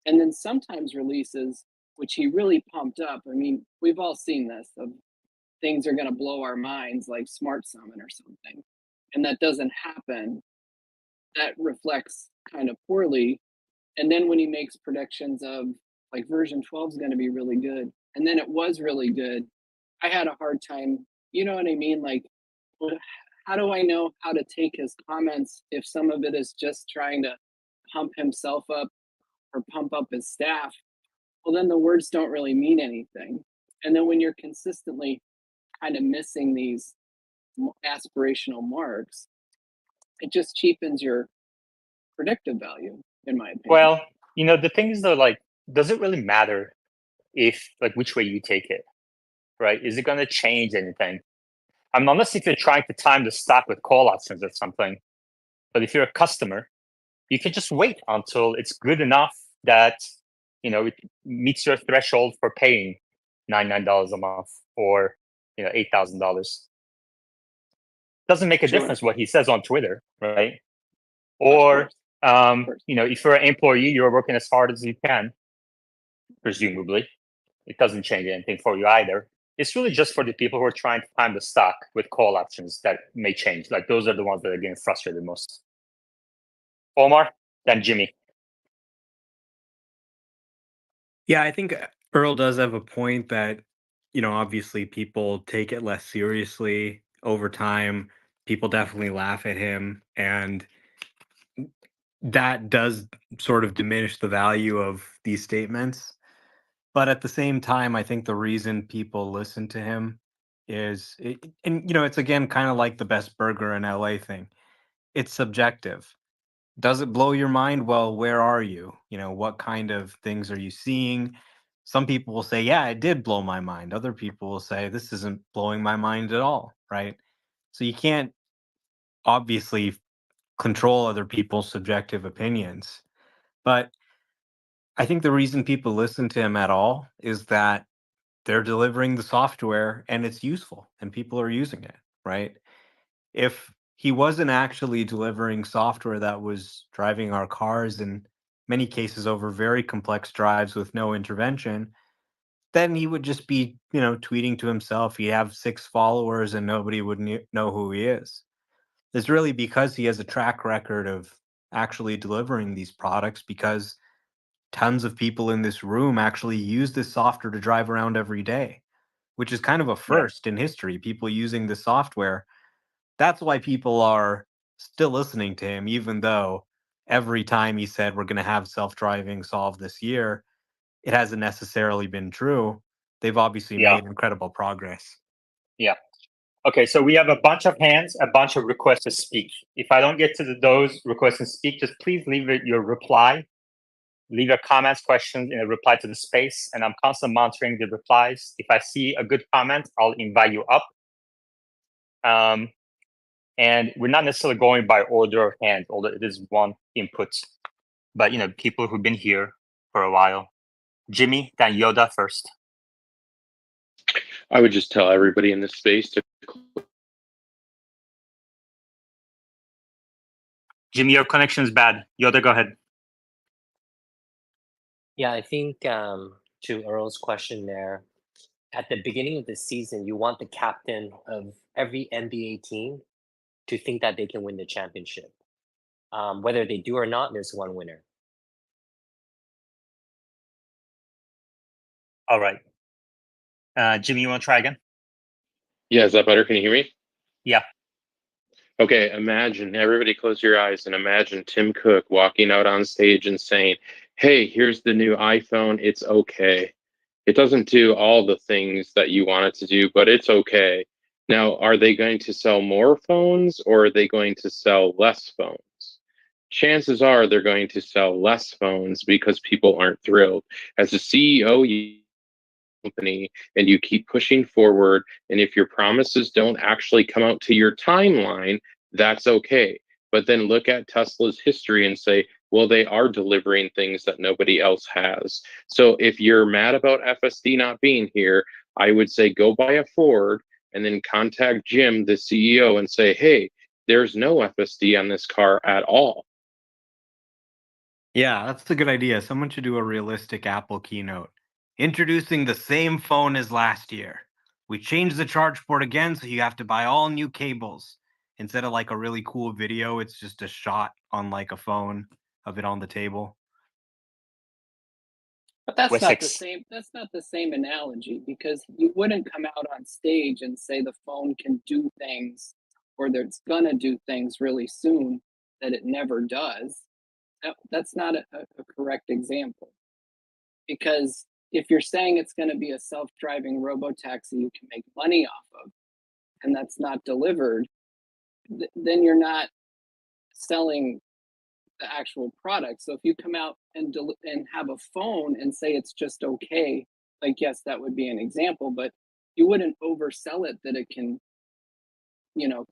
And then sometimes releases, which he really pumped up. I mean, we've all seen this of things are going to blow our minds like Smart Summon or something. And that doesn't happen. That reflects kind of poorly. And then when he makes predictions of like version 12 is going to be really good, and then it was really good, I had a hard time, you know what I mean? Like, how do I know how to take his comments if some of it is just trying to pump himself up or pump up his staff? Well, then the words don't really mean anything. And then when you're consistently kind of missing these aspirational marks, it just cheapens your predictive value, in my opinion. Well, The thing is though, like, does it really matter if like which way you take it, right? Is it going to change anything? I mean, unless if you're trying to time the stock with call options or something. But if you're a customer, you can just wait until it's good enough that it meets your threshold for paying $99 a month or $8,000. Doesn't make a Sure. difference what he says on Twitter, right? Of Or course. if you're an employee, you're working as hard as you can, presumably. It doesn't change anything for you either. It's really just for the people who are trying to time the stock with call options that may change. Like those are the ones that are getting frustrated most. Omar, then Jimmy. Yeah, I think Earl does have a point that, obviously people take it less seriously over time. People definitely laugh at him, and that does sort of diminish the value of these statements. But at the same time, I think the reason people listen to him is, it's again kind of like the best burger in LA thing. It's subjective. Does it blow your mind? Well, where are you? What kind of things are you seeing? Some people will say, yeah, it did blow my mind. Other people will say, this isn't blowing my mind at all, right? So you can't obviously control other people's subjective opinions. But I think the reason people listen to him at all is that they're delivering the software and it's useful and people are using it, right? If he wasn't actually delivering software that was driving our cars in many cases over very complex drives with no intervention, then he would just be, tweeting to himself. He'd have 6 followers and nobody would know who he is. It's really because he has a track record of actually delivering these products, because tons of people in this room actually use this software to drive around every day, which is kind of a first in history, people using the software. That's why people are still listening to him, even though every time he said we're going to have self-driving solved this year, it hasn't necessarily been true. They've obviously made incredible progress. Yeah. Okay, so we have a bunch of hands, a bunch of requests to speak. If I don't get to those requests to speak, just please leave your reply. Leave your comments, questions in a reply to the space, and I'm constantly monitoring the replies. If I see a good comment, I'll invite you up. And we're not necessarily going by order of hand, although it is one input. But people who've been here for a while. Jimmy, then Yoda first. I would just tell everybody in this space to. Jimmy, your connection is bad. Yoda, go ahead. Yeah, I think to Earl's question there, at the beginning of the season, you want the captain of every NBA team to think that they can win the championship. Whether they do or not, there's one winner. All right. Jimmy, you want to try again? Yeah, is that better? Can you hear me? Yeah. Okay, imagine, everybody close your eyes and imagine Tim Cook walking out on stage and saying, hey, here's the new iPhone, it's okay. It doesn't do all the things that you want it to do, but it's okay. Now, are they going to sell more phones or are they going to sell less phones? Chances are they're going to sell less phones because people aren't thrilled. As a CEO, company and you keep pushing forward, and if your promises don't actually come out to your timeline, that's okay. But then look at Tesla's history and say, well, they are delivering things that nobody else has. So if you're mad about FSD not being here, I would say go buy a Ford and then contact Jim, the CEO, and say, hey, there's no FSD on this car at all. Yeah, that's a good idea. Someone should do a realistic Apple keynote. Introducing the same phone as last year. We changed the charge port again, so you have to buy all new cables. Instead of like a really cool video, it's just a shot on like a phone of it on the table. But that's not the same. That's not the same analogy, because you wouldn't come out on stage and say the phone can do things, or that it's gonna do things really soon that it never does. That's not a correct example, because if you're saying it's going to be a self-driving robotaxi you can make money off of, and that's not delivered, then you're not selling the actual product. So if you come out and have a phone and say it's just okay, like, yes, that would be an example, but you wouldn't oversell it that it can,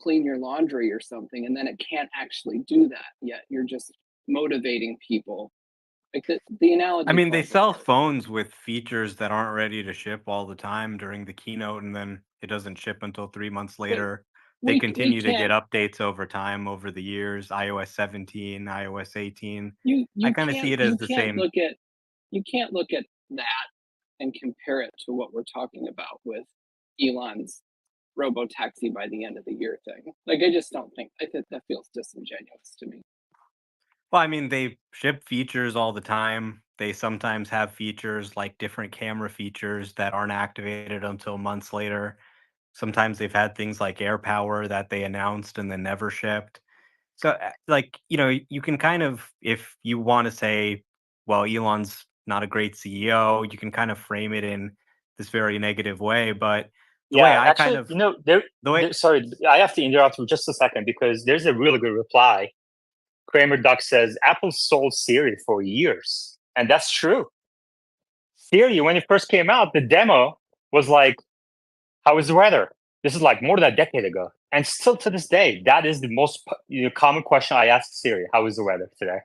clean your laundry or something, and then it can't actually do that yet. You're just motivating people. Like the analogy. I mean, they falls sell apart. phones with features that aren't ready to ship all the time during the keynote, and then it doesn't ship until 3 months But later. They we continue to get can't. updates over time, over the years, iOS 17, iOS 18. You I you kind of see can't it you as the can't same. look at you can't look at that and compare it to what we're talking about with Elon's robo-taxi by the end of the year thing. Like, I just don't think, I think that feels disingenuous to me. Well, I mean, they ship features all the time. They sometimes have features like different camera features that aren't activated until months later. Sometimes they've had things like air power that they announced and then never shipped. So, like, you can kind of, if you want to say, well, Elon's not a great CEO, you can kind of frame it in this very negative way. But the way Yeah, I kind actually, of, the way, sorry, I have to interrupt for just a second because there's a really good reply. Kramer Duck says Apple sold Siri for years, and that's true. Siri, when it first came out, the demo was like, "How is the weather?" This is like more than a decade ago, and still to this day, that is the most common question I ask Siri: "How is the weather today?"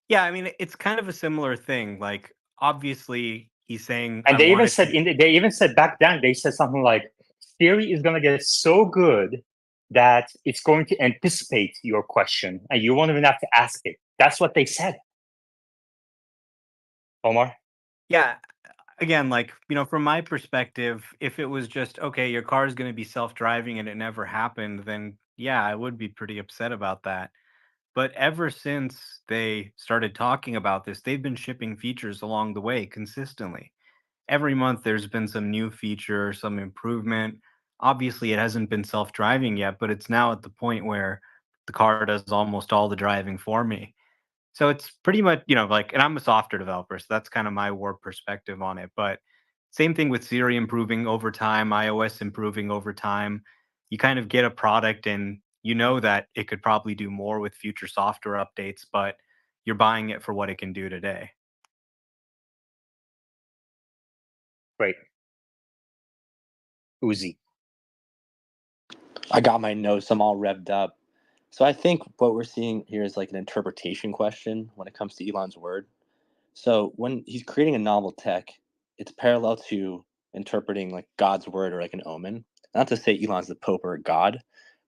yeah, I mean, it's kind of a similar thing. Like, obviously, he's saying, And I want it to. they even said back then, they said something like, Siri is going to get so good that it's going to anticipate your question and you won't even have to ask it. That's what they said. Omar? Yeah, again, like, from my perspective, if it was just, okay, your car is going to be self-driving and it never happened, then yeah, I would be pretty upset about that. But ever since they started talking about this, they've been shipping features along the way consistently. Every month there's been some new feature, some improvement. Obviously, it hasn't been self-driving yet, but it's now at the point where the car does almost all the driving for me. So it's pretty much, like, and I'm a software developer, so that's kind of my warped perspective on it. But same thing with Siri improving over time, iOS improving over time. You kind of get a product and you know that it could probably do more with future software updates, but you're buying it for what it can do today. Great. Uzi. I got my notes. I'm all revved up. So I think what we're seeing here is like an interpretation question when it comes to Elon's word. So when he's creating a novel tech, it's parallel to interpreting like God's word or like an omen. Not to say Elon's the Pope or a God,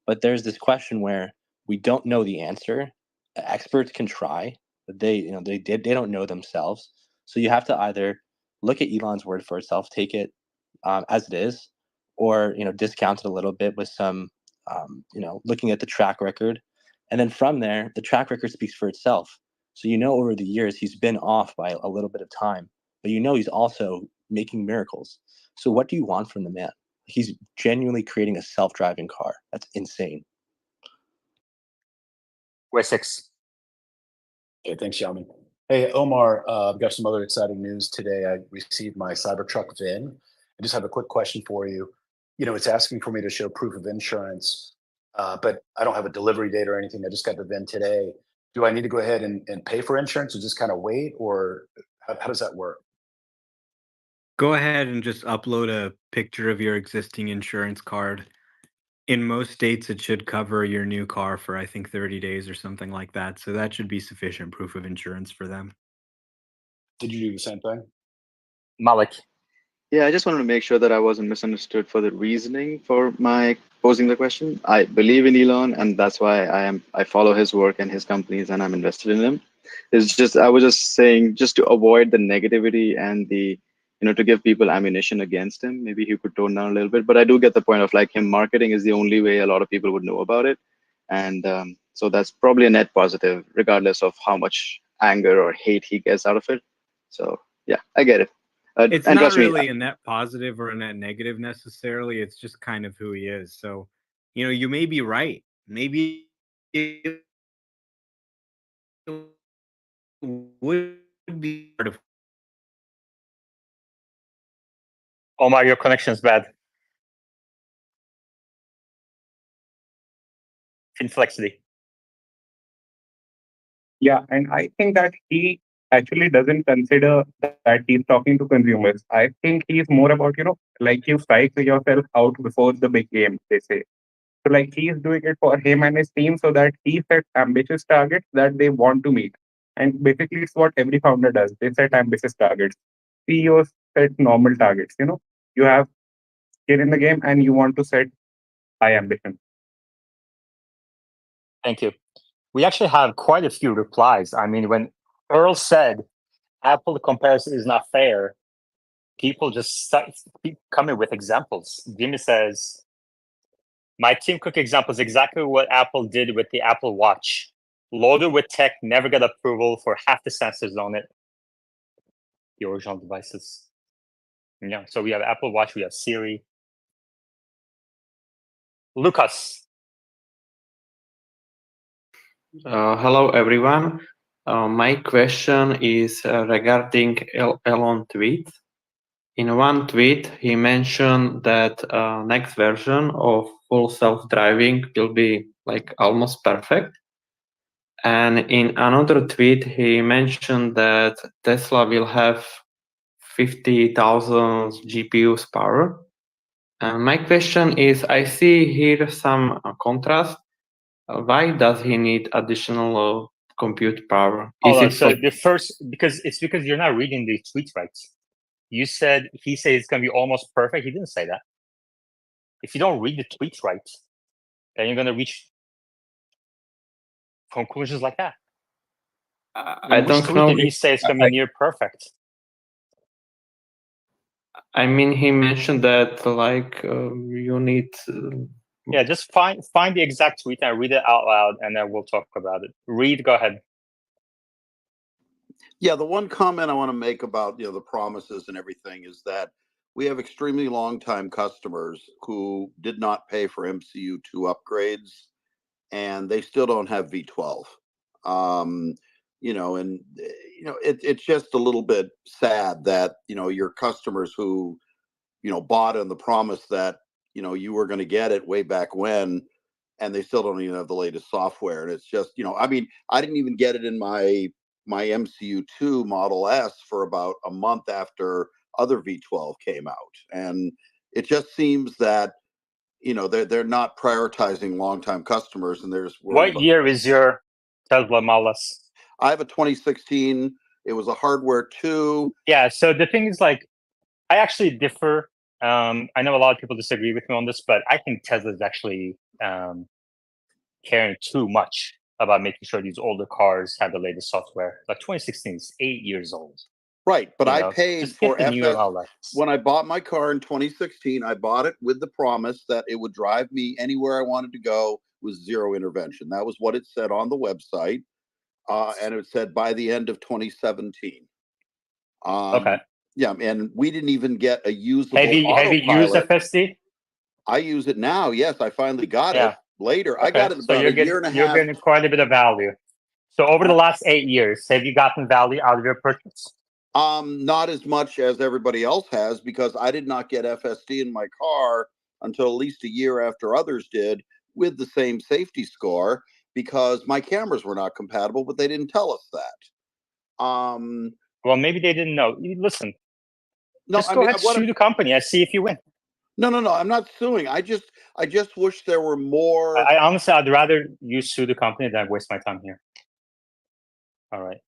but there's this question where we don't know the answer. Experts can try, but they don't know themselves. So you have to either look at Elon's word for itself, take it as it is, or discount it a little bit with some looking at the track record, and then from there the track record speaks for itself. So over the years he's been off by a little bit of time, but he's also making miracles. So what do you want from the man? He's genuinely creating a self-driving car. That's insane. Wessex. Okay, thanks, Yamin. Hey, Omar, I've got some other exciting news today. I received my Cybertruck VIN. I just have a quick question for you. It's asking for me to show proof of insurance, but I don't have a delivery date or anything. I just got the VIN today. Do I need to go ahead and pay for insurance or just kind of wait, or how does that work? Go ahead and just upload a picture of your existing insurance card. In most states, it should cover your new car for, I think, 30 days or something like that. So that should be sufficient proof of insurance for them. Did you do the same thing? Malik. Yeah, I just wanted to make sure that I wasn't misunderstood for the reasoning for my posing the question. I believe in Elon, and that's why I follow his work and his companies, and I'm invested in him. It's just I was just saying, just to avoid the negativity and the to give people ammunition against him. Maybe he could tone down a little bit, but I do get the point of like him marketing is the only way a lot of people would know about it, and so that's probably a net positive, regardless of how much anger or hate he gets out of it. So yeah, I get it. It's And not trust me, really a net positive or a net negative necessarily. It's just kind of who he is. So, you may be right. Maybe it would be part of. Omar, your connection's bad. Inflexity. Yeah, and I think that he actually doesn't consider that he's talking to consumers. I think he's more about, like you psych yourself out before the big game, they say. So like he's doing it for him and his team so that he sets ambitious targets that they want to meet. And basically it's what every founder does. They set ambitious targets. CEOs set normal targets, You have skin in the game and you want to set high ambition. Thank you. We actually have quite a few replies. I mean, when Earl said Apple comparison is not fair, people just keep coming with examples. Jimmy says, my Tim Cook example is exactly what Apple did with the Apple Watch. Loaded with tech, never got approval for half the sensors on it, the original devices. Yeah, so we have Apple Watch, we have Siri. Lucas. Hello, everyone. My question is regarding Elon tweet. In one tweet, he mentioned that next version of full self-driving will be like almost perfect. And in another tweet, he mentioned that Tesla will have 50,000 GPUs power. And my question is, I see here some contrast. Why does he need additional compute power? Is Hold on, it so so? the first, because you're not reading the tweet right. He said it's going to be almost perfect. He didn't say that. If you don't read the tweet right, then you're going to reach conclusions like that. I Which don't tweet know did he if say it's going to be near perfect? I mean, he mentioned that like you need. Yeah, just find the exact tweet and read it out loud, and then we'll talk about it. Read, go ahead. Yeah, the one comment I want to make about the promises and everything is that we have extremely long-time customers who did not pay for MCU2 upgrades, and they still don't have V12. It's just a little bit sad that your customers who bought on the promise that you were going to get it way back when, and they still don't even have the latest software. And it's just I mean, I didn't even get it in my MCU2 Model S for about a month after other V12 came out, and it just seems that they're not prioritizing longtime customers, and they're just worried What about. year is your Tesla Model S? I have a 2016. It was a hardware 2. Yeah, so the thing is, like, I actually differ. I know a lot of people disagree with me on this, but I think Tesla is actually caring too much about making sure these older cars have the latest software. Like 2016 is 8 years old. Right, but I paid just for get the newer FS Model X. when I bought my car in 2016. I bought it with the promise that it would drive me anywhere I wanted to go with zero intervention. That was what it said on the website, and it said by the end of 2017. Okay. Yeah, and we didn't even get a usable Have you used autopilot. FSD? I use it now. Yes, I finally got Yeah. it later. Okay. I got it So about a year and a you're half. getting quite a bit of value. So over the last 8 years, have you gotten value out of your purchase? Not as much as everybody else has, because I did not get FSD in my car until at least a year after others did with the same safety score, because my cameras were not compatible, but they didn't tell us that. Well, maybe they didn't know. Listen, No, just I go mean, ahead, sue the company and see if you win. No, I'm not suing. I just wish there were more. I honestly, I'd rather you sue the company than waste my time here. All right.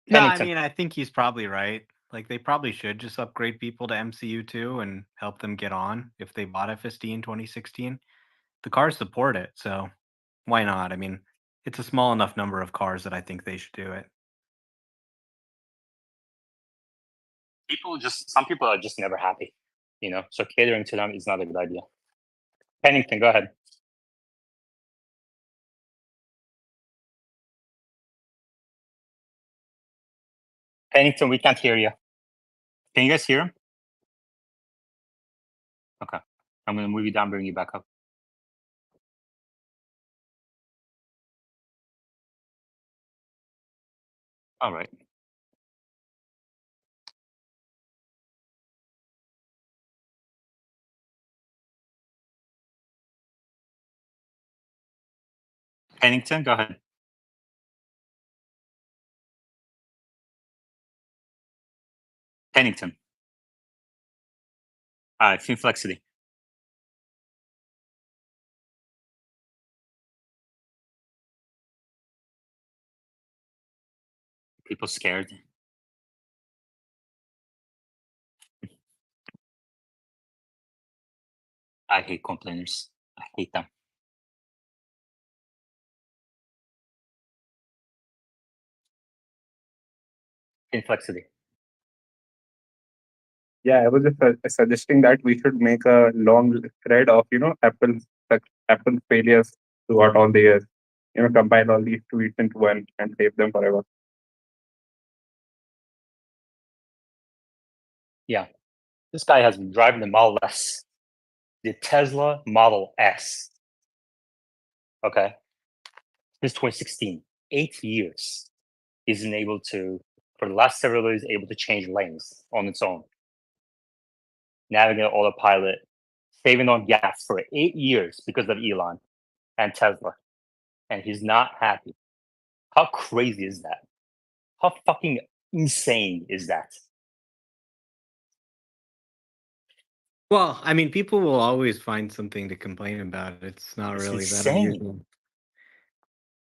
No, I Pennington. mean, I think he's probably right. Like, they probably should just upgrade people to MCU2 and help them get on if they bought FSD in 2016. The cars support it, so why not? I mean, it's a small enough number of cars that I think they should do it. Some people are just never happy, so catering to them is not a good idea. Pennington, go ahead. Pennington, we can't hear you. Can you guys hear him? Okay. I'm going to move you down, bring you back up. All right. Pennington, go ahead. Pennington. Finflexity. People scared. I hate complainers. I hate them. Inflexity. Yeah, I was just suggesting that we should make a long thread of Apple failures throughout all the years. Combine all these tweets into one and save them forever. Yeah. This guy has been driving the Model S, the Tesla Model S. Okay. Since 2016, 8 years. He's been able to, for the last several years, able to change lanes on its own. Navigate autopilot, saving on gas for 8 years because of Elon and Tesla. And he's not happy. How crazy is that? How fucking insane is that? Well, I mean, people will always find something to complain about. It's not It's really that insane. unusual.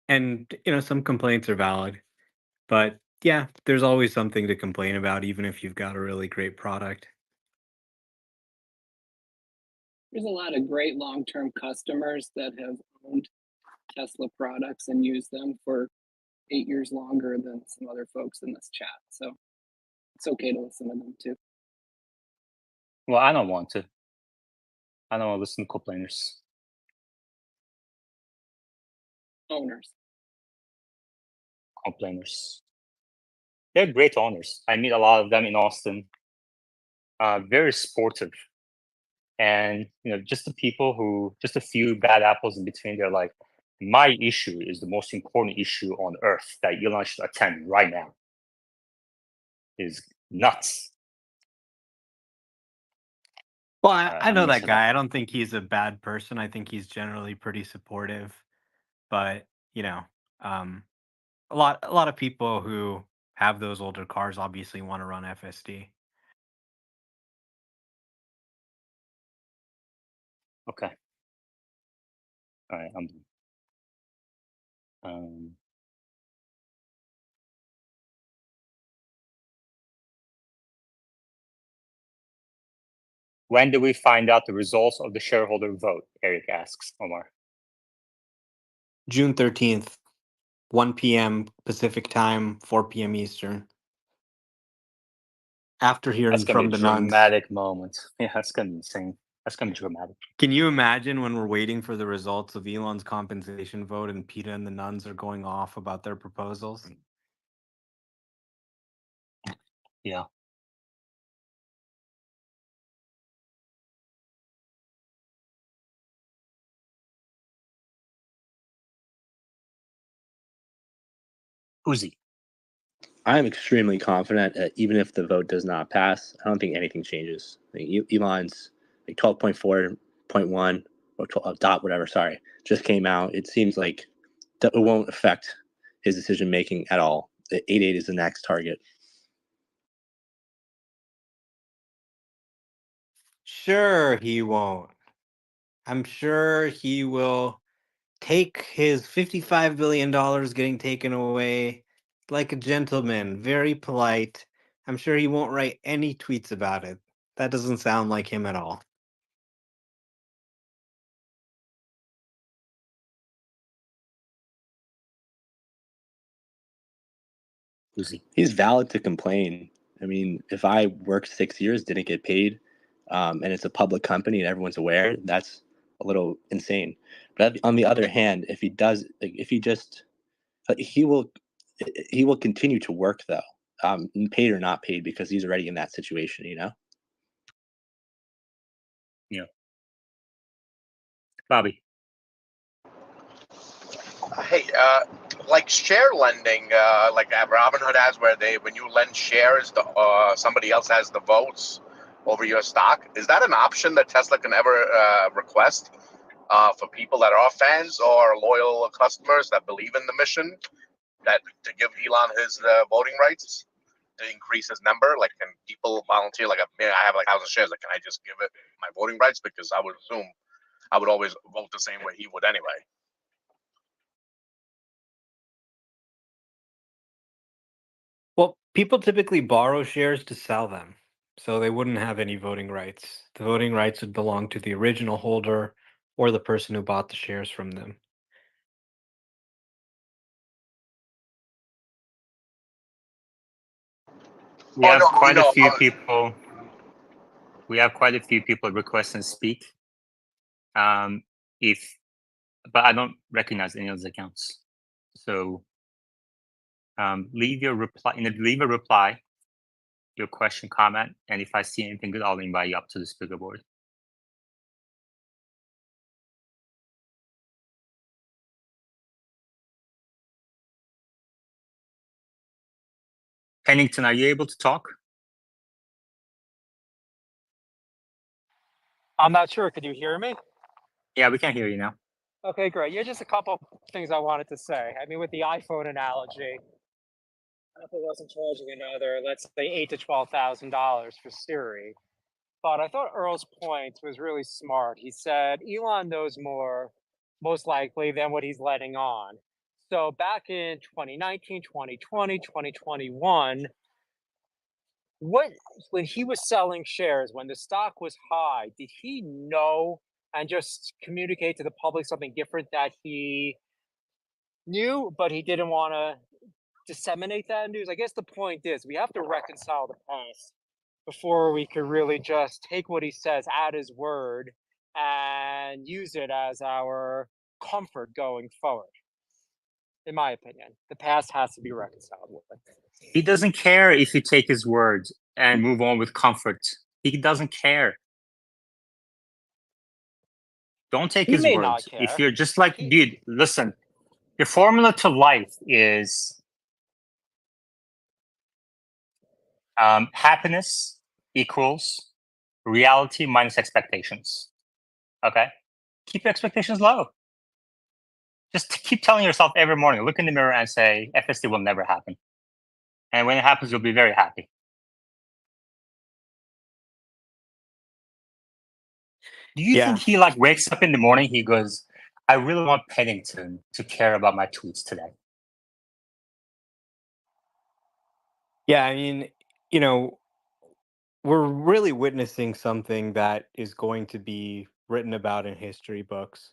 And, some complaints are valid. But yeah, there's always something to complain about, even if you've got a really great product. There's a lot of great long-term customers that have owned Tesla products and used them for 8 years longer than some other folks in this chat. So it's okay to listen to them too. Well, I don't want to. I don't want to listen to complainers. Owners. Complainers. They're great owners. I meet a lot of them in Austin. Very sportive. And just the people who, just a few bad apples in between, they're like, my issue is the most important issue on earth that Elon should attend right now. Is nuts. Well, I know I'm that used to guy. I don't think he's a bad person. I think he's generally pretty supportive. But, a lot of people who have those older cars obviously want to run FSD. Okay. All right, I'm done. When do we find out the results of the shareholder vote? Eric asks Omar. June 13th, 1 p.m. Pacific time, 4 p.m. Eastern. After hearing That's gonna from be a the nuns. dramatic moment. Yeah, that's gonna be insane. That's gonna be dramatic. Can you imagine when we're waiting for the results of Elon's compensation vote and PETA and the nuns are going off about their proposals? Yeah. Who's he? I'm extremely confident that even if the vote does not pass, I don't think anything changes. Elon's 12.4.1 or 12, dot whatever, sorry, just came out. It seems like that it won't affect his decision making at all. The 8.8 is the next target. Sure, he won't. I'm sure he will take his $55 billion getting taken away like a gentleman, very polite. I'm sure he won't write any tweets about it. That doesn't sound like him at all. Who's he? He's valid to complain. I mean, if I worked 6 years, didn't get paid, and it's a public company and everyone's aware, that's a little insane. But on the other hand, if he does, he will continue to work though, paid or not paid, because he's already in that situation. Yeah. Bobby. Hey, like share lending, like Robinhood has, where when you lend shares, somebody else has the votes over your stock. Is that an option that Tesla can ever request for people that are fans or loyal customers that believe in the mission, that to give Elon his voting rights? to increase his number? Like, can people volunteer? Like, I have like 1,000 shares. Like, can I just give it my voting rights? Because I would assume I would always vote the same way he would anyway. Well, people typically borrow shares to sell them, so they wouldn't have any voting rights. The voting rights would belong to the original holder or the person who bought the shares from them. We Oh have no, quite a no. few people. We have quite a few people request and speak. But I don't recognize any of those accounts. So leave your reply. Leave a reply, your question, comment, and if I see anything good, I'll invite you up to the speaker board. Pennington, are you able to talk? I'm not sure. Could you hear me? Yeah, we can hear you now. Okay, great. Yeah, just a couple things I wanted to say. I mean, with the iPhone analogy, Apple wasn't charging another, let's say, $8,000 to $12,000 for Siri. But I thought Earl's point was really smart. He said Elon knows more, most likely, than what he's letting on. So back in 2019, 2020, 2021, when he was selling shares, when the stock was high, did he know and just communicate to the public something different that he knew, but he didn't want to disseminate that news? I guess the point is we have to reconcile the past before we could really just take what he says at his word and use it as our comfort going forward. In my opinion, the past has to be reconciled with. He doesn't care if you take his word and move on with comfort. He doesn't care. Don't take He his may words. not If care. you're just like, dude, listen, your formula to life is happiness equals reality minus expectations. Okay? Keep your expectations low. Just keep telling yourself every morning, look in the mirror and say, FSD will never happen. And when it happens, you'll be very happy. Do you think he like wakes up in the morning, he goes, I really want Pennington to care about my tweets today? Yeah, I mean, you know, we're really witnessing something that is going to be written about in history books.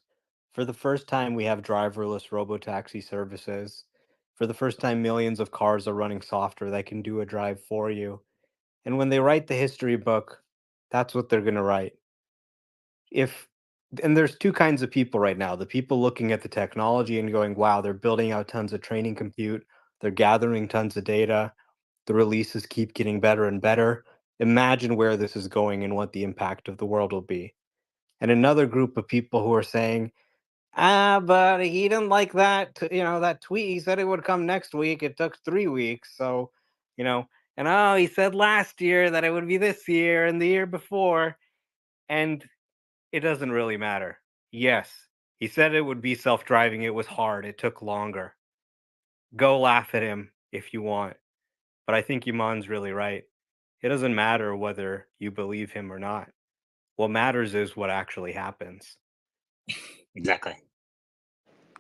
For the first time, we have driverless robotaxi services. For the first time, millions of cars are running software that can do a drive for you. And when they write the history book, that's what they're going to write. And there's two kinds of people right now. The people looking at the technology and going, wow, they're building out tons of training compute. They're gathering tons of data. The releases keep getting better and better. Imagine where this is going and what the impact of the world will be. And another group of people who are saying, but he didn't like that, that tweet. He said it would come next week. It took 3 weeks. So, and he said last year that it would be this year and the year before. And it doesn't really matter. Yes, he said it would be self-driving. It was hard. It took longer. Go laugh at him if you want. But I think Iman's really right. It doesn't matter whether you believe him or not. What matters is what actually happens. Exactly.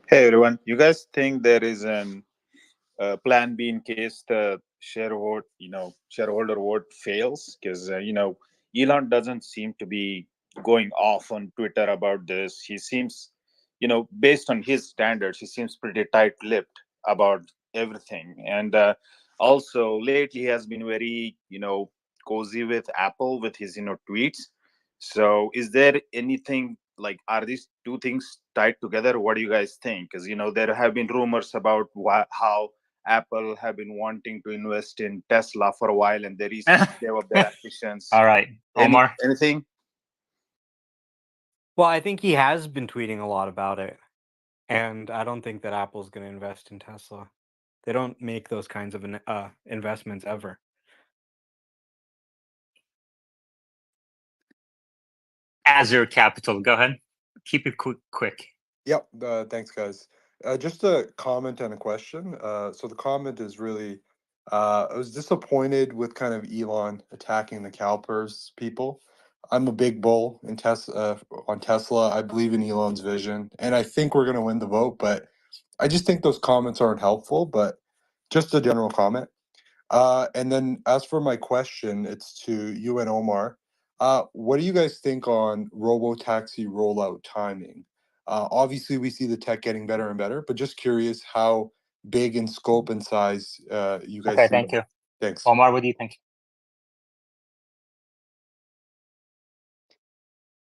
Hey everyone, you guys think there is an plan B in case the shareholder vote fails? Because Elon doesn't seem to be going off on Twitter about this. He seems, based on his standards, he seems pretty tight-lipped about everything. And also lately, he has been very, cozy with Apple with his, tweets. So, is there anything like, are these two things tied together? What do you guys think? Because there have been rumors about how Apple have been wanting to invest in Tesla for a while, and they recently gave up their ambitions. All right, Omar. Anything? Well, I think he has been tweeting a lot about it. And I don't think that Apple's going to invest in Tesla. They don't make those kinds of investments ever. Azure Capital, go ahead. Keep it quick. Yep. Thanks, guys. Just a comment and a question. So the comment is really, I was disappointed with kind of Elon attacking the CalPERS people. I'm a big bull in Tesla on Tesla. I believe in Elon's vision, and I think we're going to win the vote. But I just think those comments aren't helpful. But just a general comment. And then as for my question, it's to you and Omar. What do you guys think on robo-taxi rollout timing? Obviously, we see the tech getting better and better, but just curious how big in scope and size you guys Okay, see thank them. you. Thanks. Omar, what do you think?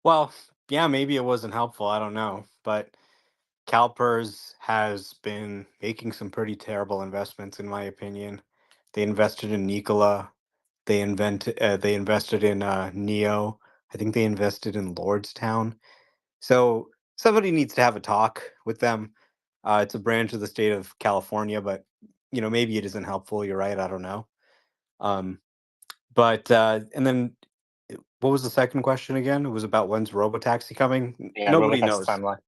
Well, yeah, maybe it wasn't helpful. I don't know, but CalPERS has been making some pretty terrible investments, in my opinion. They invested in Nikola. They invested in Neo. I think they invested in Lordstown. So somebody needs to have a talk with them. It's a branch of the state of California, but maybe it isn't helpful. You're right. I don't know. Um, but and then what was the second question again? It was about when's RoboTaxi coming. Yeah, Nobody Robotaxi knows. timeline.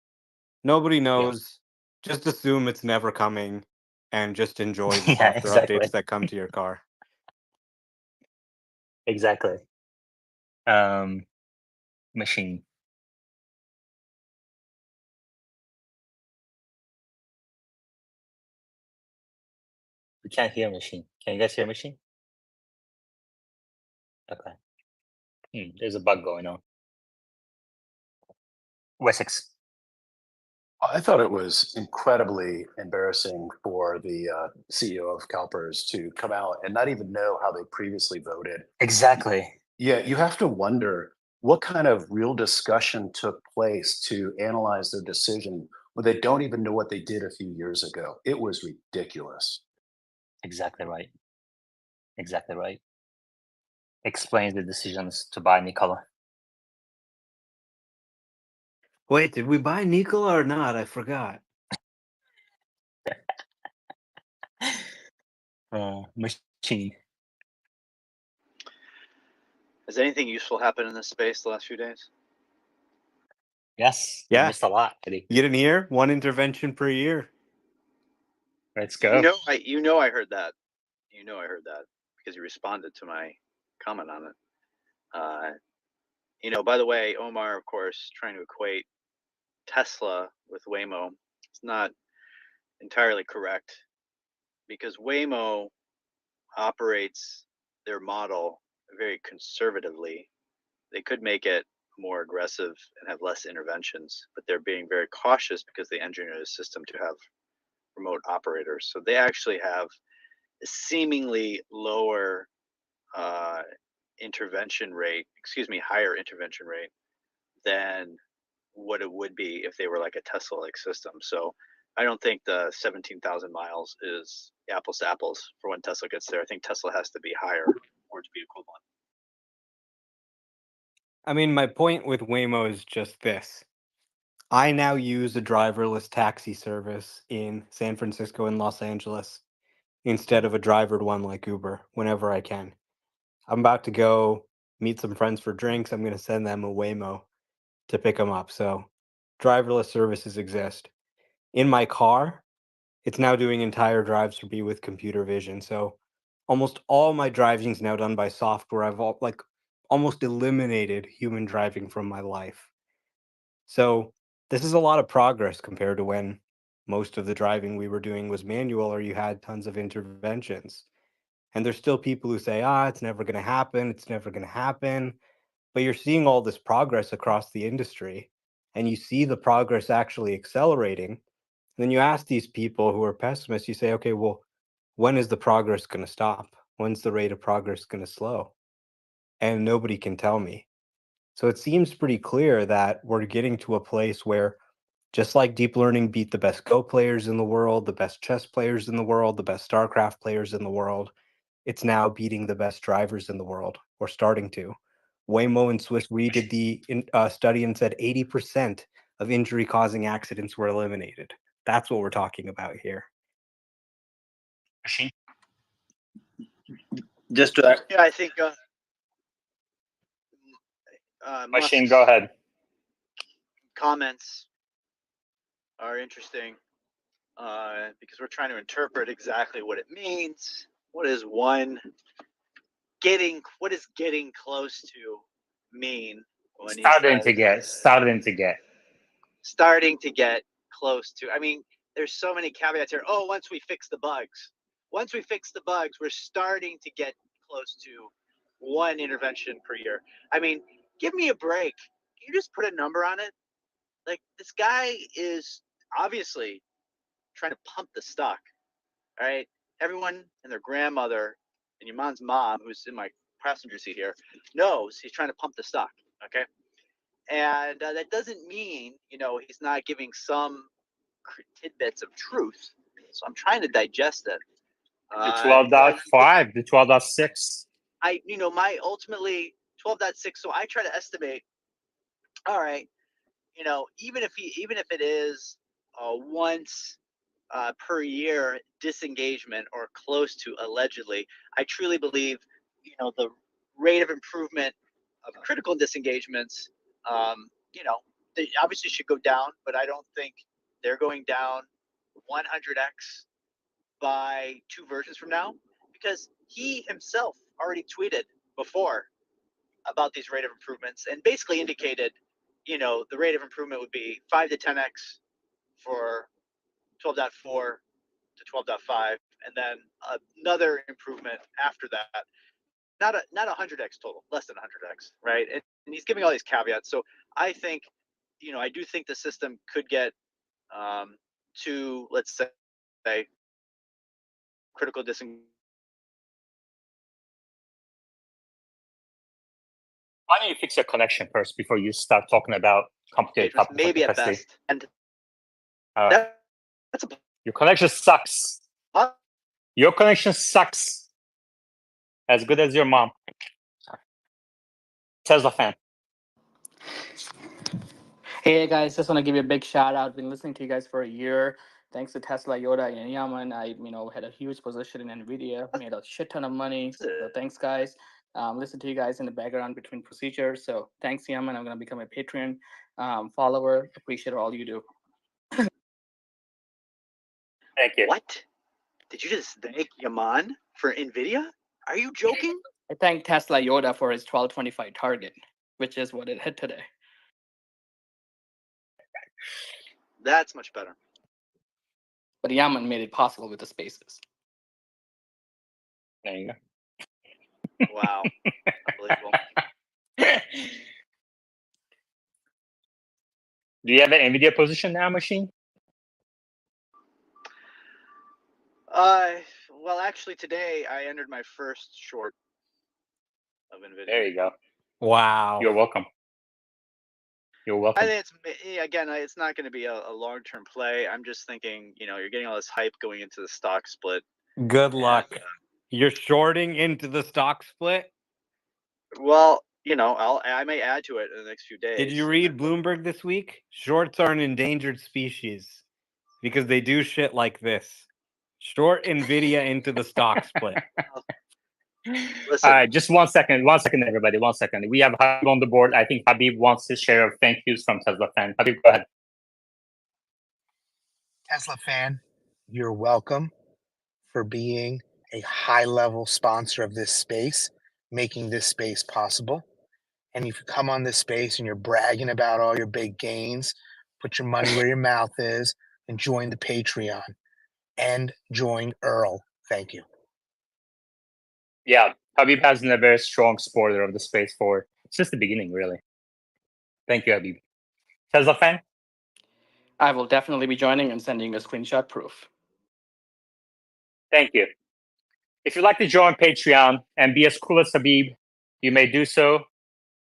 Nobody Yeah. knows. Just assume it's never coming, and just enjoy the Yeah, software exactly. updates that come to your car. Exactly. Machine. We can't hear machine. Can you guys hear machine? Okay. There's a bug going on. Wessex. I thought it was incredibly embarrassing for the CEO of CalPERS to come out and not even know how they previously voted. Exactly. Yeah, you have to wonder what kind of real discussion took place to analyze their decision when they don't even know what they did a few years ago. It was ridiculous. Exactly right. Exactly right. Explains the decisions to buy Nikola. Wait, did we buy Nikola or not? I forgot. Machine. Has anything useful happened in this space the last few days? Yes, you Yeah, missed a lot, Eddie. you didn't hear? One intervention per year. Let's go. You know I heard that. You know I heard that because you responded to my comment on it. By the way, Omar, of course, trying to equate Tesla with Waymo. It's not entirely correct because Waymo operates their model very conservatively. They could make it more aggressive and have less interventions, but they're being very cautious because they engineered a system to have remote operators. So they actually have a seemingly lower intervention rate, higher intervention rate than what it would be if they were like a Tesla-like system. So I don't think the 17,000 miles is apples to apples for when Tesla gets there. I think Tesla has to be higher or to be equivalent. I mean, my point with Waymo is just this. I now use a driverless taxi service in San Francisco and Los Angeles instead of a drivered one like Uber whenever I can. I'm about to go meet some friends for drinks. I'm going to send them a Waymo to pick them up. So driverless services exist. In my car, it's now doing entire drives for me with computer vision. So almost all my driving is now done by software. I've almost eliminated human driving from my life. So this is a lot of progress compared to when most of the driving we were doing was manual or you had tons of interventions. And there's still people who say, it's never going to happen. It's never going to happen. But you're seeing all this progress across the industry and you see the progress actually accelerating. And then you ask these people who are pessimists, you say, okay, well, when is the progress going to stop? When's the rate of progress going to slow? And nobody can tell me. So it seems pretty clear that we're getting to a place where just like deep learning beat the best Go players in the world, the best chess players in the world, the best StarCraft players in the world, it's now beating the best drivers in the world, or starting to. Waymo and Swiss Re did the study and said 80% of injury-causing accidents were eliminated. That's what we're talking about here. Machine. Just to yeah, I think Machine, Musk's go ahead. comments are interesting because we're trying to interpret exactly what it means what is one getting? What does getting close to mean when he Starting says to get. starting to get close to? I mean, there's so many caveats here. Oh, once we fix the bugs, we're starting to get close to one intervention per year. I mean, give me a break. Can you just put a number on it? Like, this guy is obviously trying to pump the stock, right? Everyone and their grandmother and your mom's mom, who's in my passenger seat here, knows he's trying to pump the stock, okay? And that doesn't mean, he's not giving some tidbits of truth. So I'm trying to digest it. The 12.5, the 12.6. My ultimately 12.6. So I try to estimate, all right, even if it is once per year disengagement or close to, allegedly, I truly believe, the rate of improvement of critical disengagements, they obviously should go down, but I don't think they're going down 100x by 2 versions from now, because he himself already tweeted before about these rate of improvements and basically indicated, the rate of improvement would be 5 to 10x for 12.4 to 12.5, and then another improvement after that. Not 100x total, less than 100x, right? And he's giving all these caveats. So I think, I do think the system could get to, let's say, critical disengagement. Why don't you fix your connection first before you start talking about complicated topics? Maybe like at FSD? best. And that's your connection sucks. Your connection sucks. As good as your mom. Tesla fan. Hey guys, just want to give you a big shout out. Been listening to you guys for a year. Thanks to Tesla, Yoda, and Yaman, I had a huge position in Nvidia, made a shit ton of money. So thanks, guys. Listen to you guys in the background between procedures. So thanks, Yaman. I'm gonna become a Patreon follower. Appreciate all you do. Thank you. What? Did you just thank Yaman for Nvidia? Are you joking? I thank Tesla Yoda for his 1225 target, which is what it hit today. That's much better. But Yaman made it possible with the spaces. There you go. Wow. Unbelievable. Do you have an Nvidia position now, Machine? Well, actually, today I entered my first short of Nvidia. There you go. Wow. You're welcome. You're welcome. I think it's not going to be a long-term play. I'm just thinking, you're getting all this hype going into the stock split. Good luck. You're shorting into the stock split? Well, I may add to it in the next few days. Did you read Bloomberg this week? Shorts are an endangered species because they do shit like this. Short Nvidia into the stock split. Listen. All right, just 1 second. 1 second, everybody. 1 second. We have Habib on the board. I think Habib wants his share of thank yous from Tesla fan. Habib, go ahead. Tesla fan, you're welcome for being a high-level sponsor of this space, making this space possible. And if you come on this space and you're bragging about all your big gains, put your money where your mouth is and join the Patreon and join Earl. Thank you. Yeah, Habib has been a very strong supporter of the space for since the beginning, really. Thank you, Habib. Tesla fan? I will definitely be joining and sending a screenshot proof. Thank you. If you'd like to join Patreon and be as cool as Habib, you may do so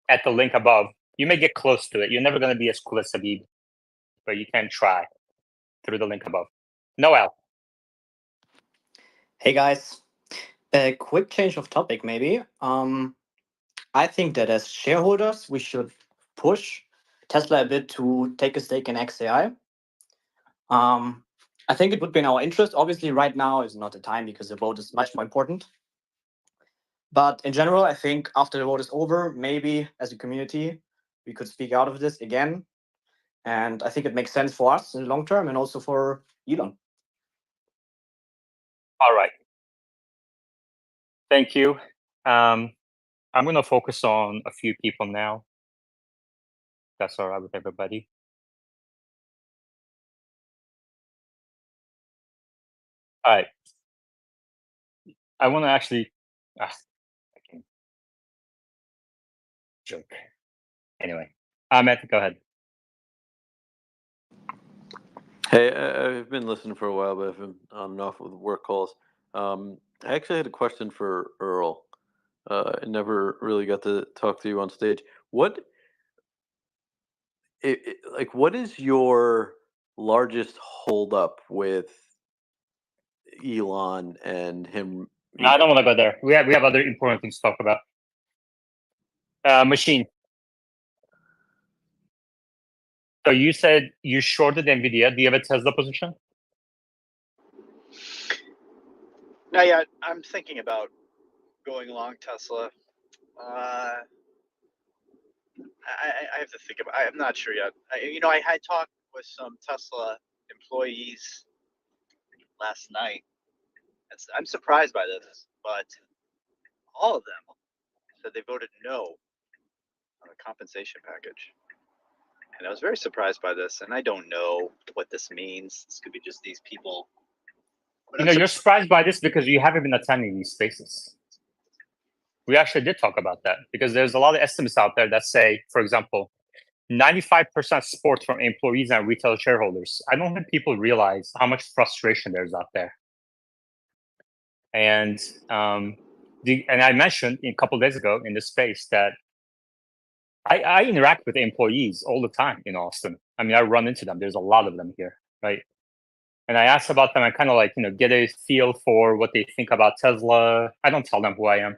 at the link above. You may get close to it. You're never going to be as cool as Habib, but you can try through the link above. Noel. Hey guys, a quick change of topic maybe. I think that as shareholders, we should push Tesla a bit to take a stake in XAI. I think it would be in our interest. Obviously, right now is not the time because the vote is much more important. But in general, I think after the vote is over, maybe as a community, we could speak out of this again. And I think it makes sense for us in the long term and also for Elon. All right. Thank you. I'm going to focus on a few people now. That's all right with everybody. All right. I want to actually I can't joke. Anyway, Ahmed, go ahead. Hey, I've been listening for a while, but I've been on and off with work calls. I actually had a question for Earl. I never really got to talk to you on stage. What, what is your largest holdup with Elon and him? No, I don't want to go there. We have other important things to talk about. Machine. So you said you shorted Nvidia. Do you have a Tesla position? Now, yeah, I'm thinking about going along Tesla. I have to think about. I'm not sure yet. I had talked with some Tesla employees last night. I'm surprised by this, but all of them said they voted no on the compensation package. And I was very surprised by this, and I don't know what this means. This could be just these people. But You're surprised by this because you haven't been attending these spaces. We actually did talk about that because there's a lot of estimates out there that say, for example, 95% support from employees and retail shareholders. I don't think people realize how much frustration there's out there. And and I mentioned a couple of days ago in this space that I interact with employees all the time in Austin. I mean, I run into them. There's a lot of them here, right? And I ask about them. I kind of like, get a feel for what they think about Tesla. I don't tell them who I am.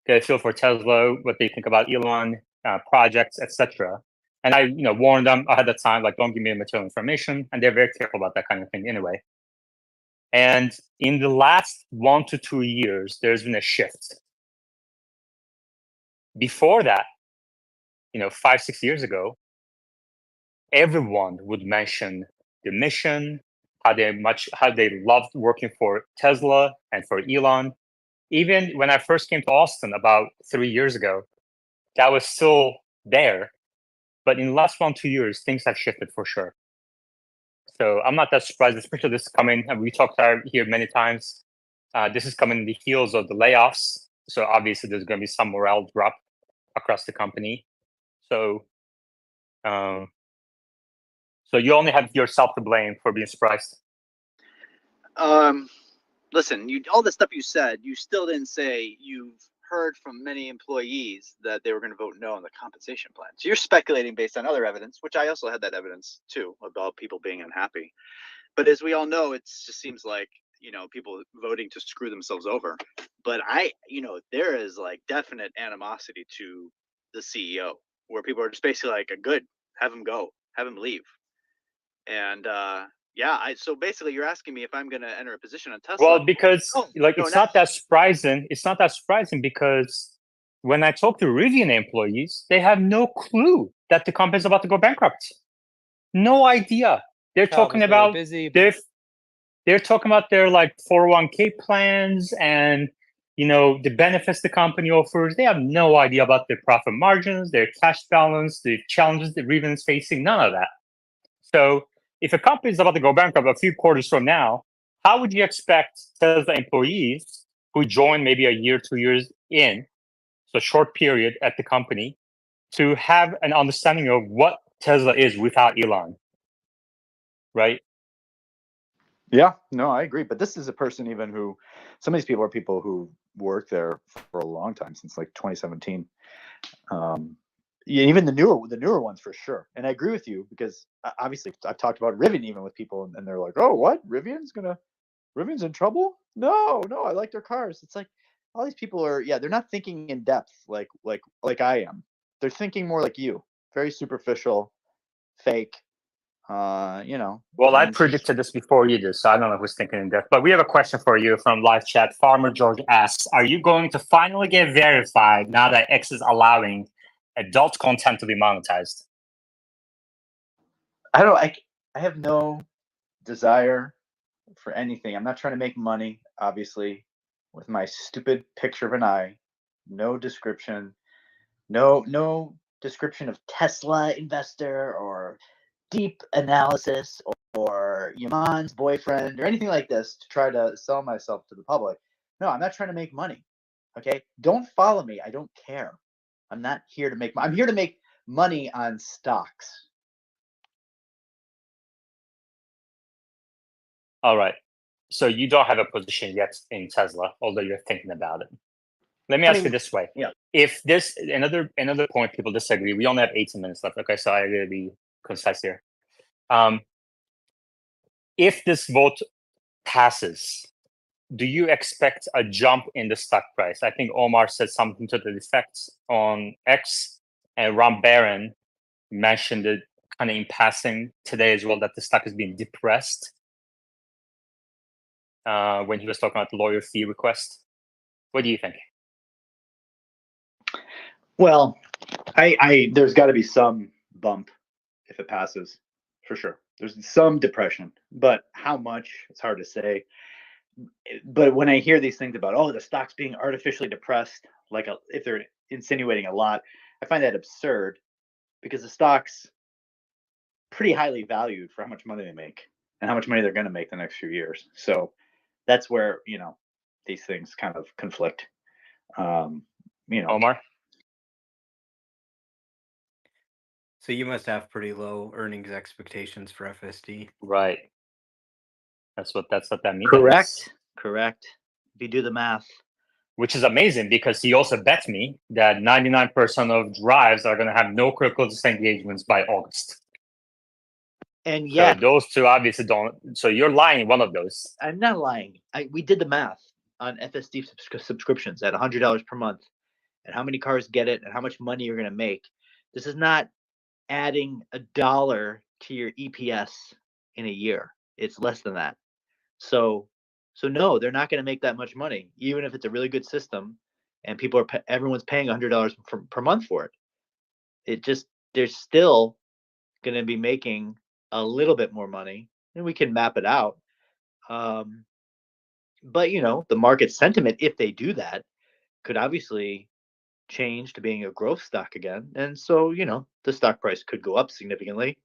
Get a feel for Tesla, what they think about Elon projects, etc. And I, warn them ahead of time, like, don't give me material information. And they're very careful about that kind of thing anyway. And in the last 1 to 2 years, there's been a shift. Before that, 5, 6 years ago, everyone would mention the mission, how they loved working for Tesla and for Elon. Even when I first came to Austin about 3 years ago, that was still there. But in the last 1, 2 years, things have shifted for sure. So I'm not that surprised, especially this coming, and we talked here many times. This is coming in the heels of the layoffs. So obviously there's going to be some morale drop across the company. So you only have yourself to blame for being surprised. Listen, all the stuff you said, you still didn't say you've heard from many employees that they were going to vote no on the compensation plan. So you're speculating based on other evidence, which I also had that evidence too, about people being unhappy. But as we all know, it just seems like, people voting to screw themselves over. But there is like definite animosity to the CEO, where people are just basically like, good, have him go, have him leave. And so basically you're asking me if I'm going to enter a position on Tesla. Well, because it's not that surprising. It's not that surprising because when I talk to Rivian employees, they have no clue that the company is about to go bankrupt. No idea. They're talking about they're talking about their 401k plans and the benefits the company offers. They have no idea about their profit margins, their cash balance, the challenges that Rivian is facing. None of that. So if a company is about to go bankrupt a few quarters from now, how would you expect Tesla employees who join maybe a year, 2 years in, so short period at the company, to have an understanding of what Tesla is without Elon, right? Yeah, no, I agree. But this is a person even who, some of these people are people who worked there for a long time, since 2017. Even the newer ones for sure. And I agree with you because obviously I've talked about Rivian even with people, and they're like, "Oh, what? Rivian's in trouble?" No, I like their cars. It's like all these people are, they're not thinking in depth like I am. They're thinking more like you, very superficial, fake. Well, I predicted this before you did, so I don't know who's thinking in depth. But we have a question for you from live chat. Farmer George asks, are you going to finally get verified now that X is allowing adult content to be monetized? I don't. I have no desire for anything. I'm not trying to make money, obviously. with my stupid picture of an eye, no description, no description of Tesla investor or deep analysis or Yaman's boyfriend or anything like this to try to sell myself to the public. No, I'm not trying to make money. Okay, don't follow me. I don't care. I'm not here to make. I'm here to make money on stocks. All right. So you don't have a position yet in Tesla, although you're thinking about it. Let me ask you this way. Yeah. If this another point people disagree, we only have 18 minutes left. Okay, so I gotta be concise here. If this vote passes, do you expect a jump in the stock price? I think Omar said something to the effect on X, and Ron Barron mentioned it kind of in passing today as well, that the stock is being depressed when he was talking about the lawyer fee request. What do you think? Well, I there's got to be some bump if it passes, for sure. There's some depression, but how much, it's hard to say. But when I hear these things about, oh, the stock's being artificially depressed, like if they're insinuating a lot, I find that absurd, because the stock's pretty highly valued for how much money they make and how much money they're going to make the next few years. So that's where, these things kind of conflict. Omar? So you must have pretty low earnings expectations for FSD. Right. That's what that means. Correct. If you do the math. Which is amazing, because he also bet me that 99% of drives are going to have no critical disengagements by August. And yet, so those two obviously don't. So you're lying one of those. I'm not lying. We did the math on FSD subscriptions at $100 per month, and how many cars get it, and how much money you're going to make. This is not adding $1 to your EPS in a year. It's less than that. So no, they're not going to make that much money, even if it's a really good system, and everyone's paying $100 per month for it. They're still going to be making a little bit more money, and we can map it out. But the market sentiment, if they do that, could obviously change to being a growth stock again, and so the stock price could go up significantly.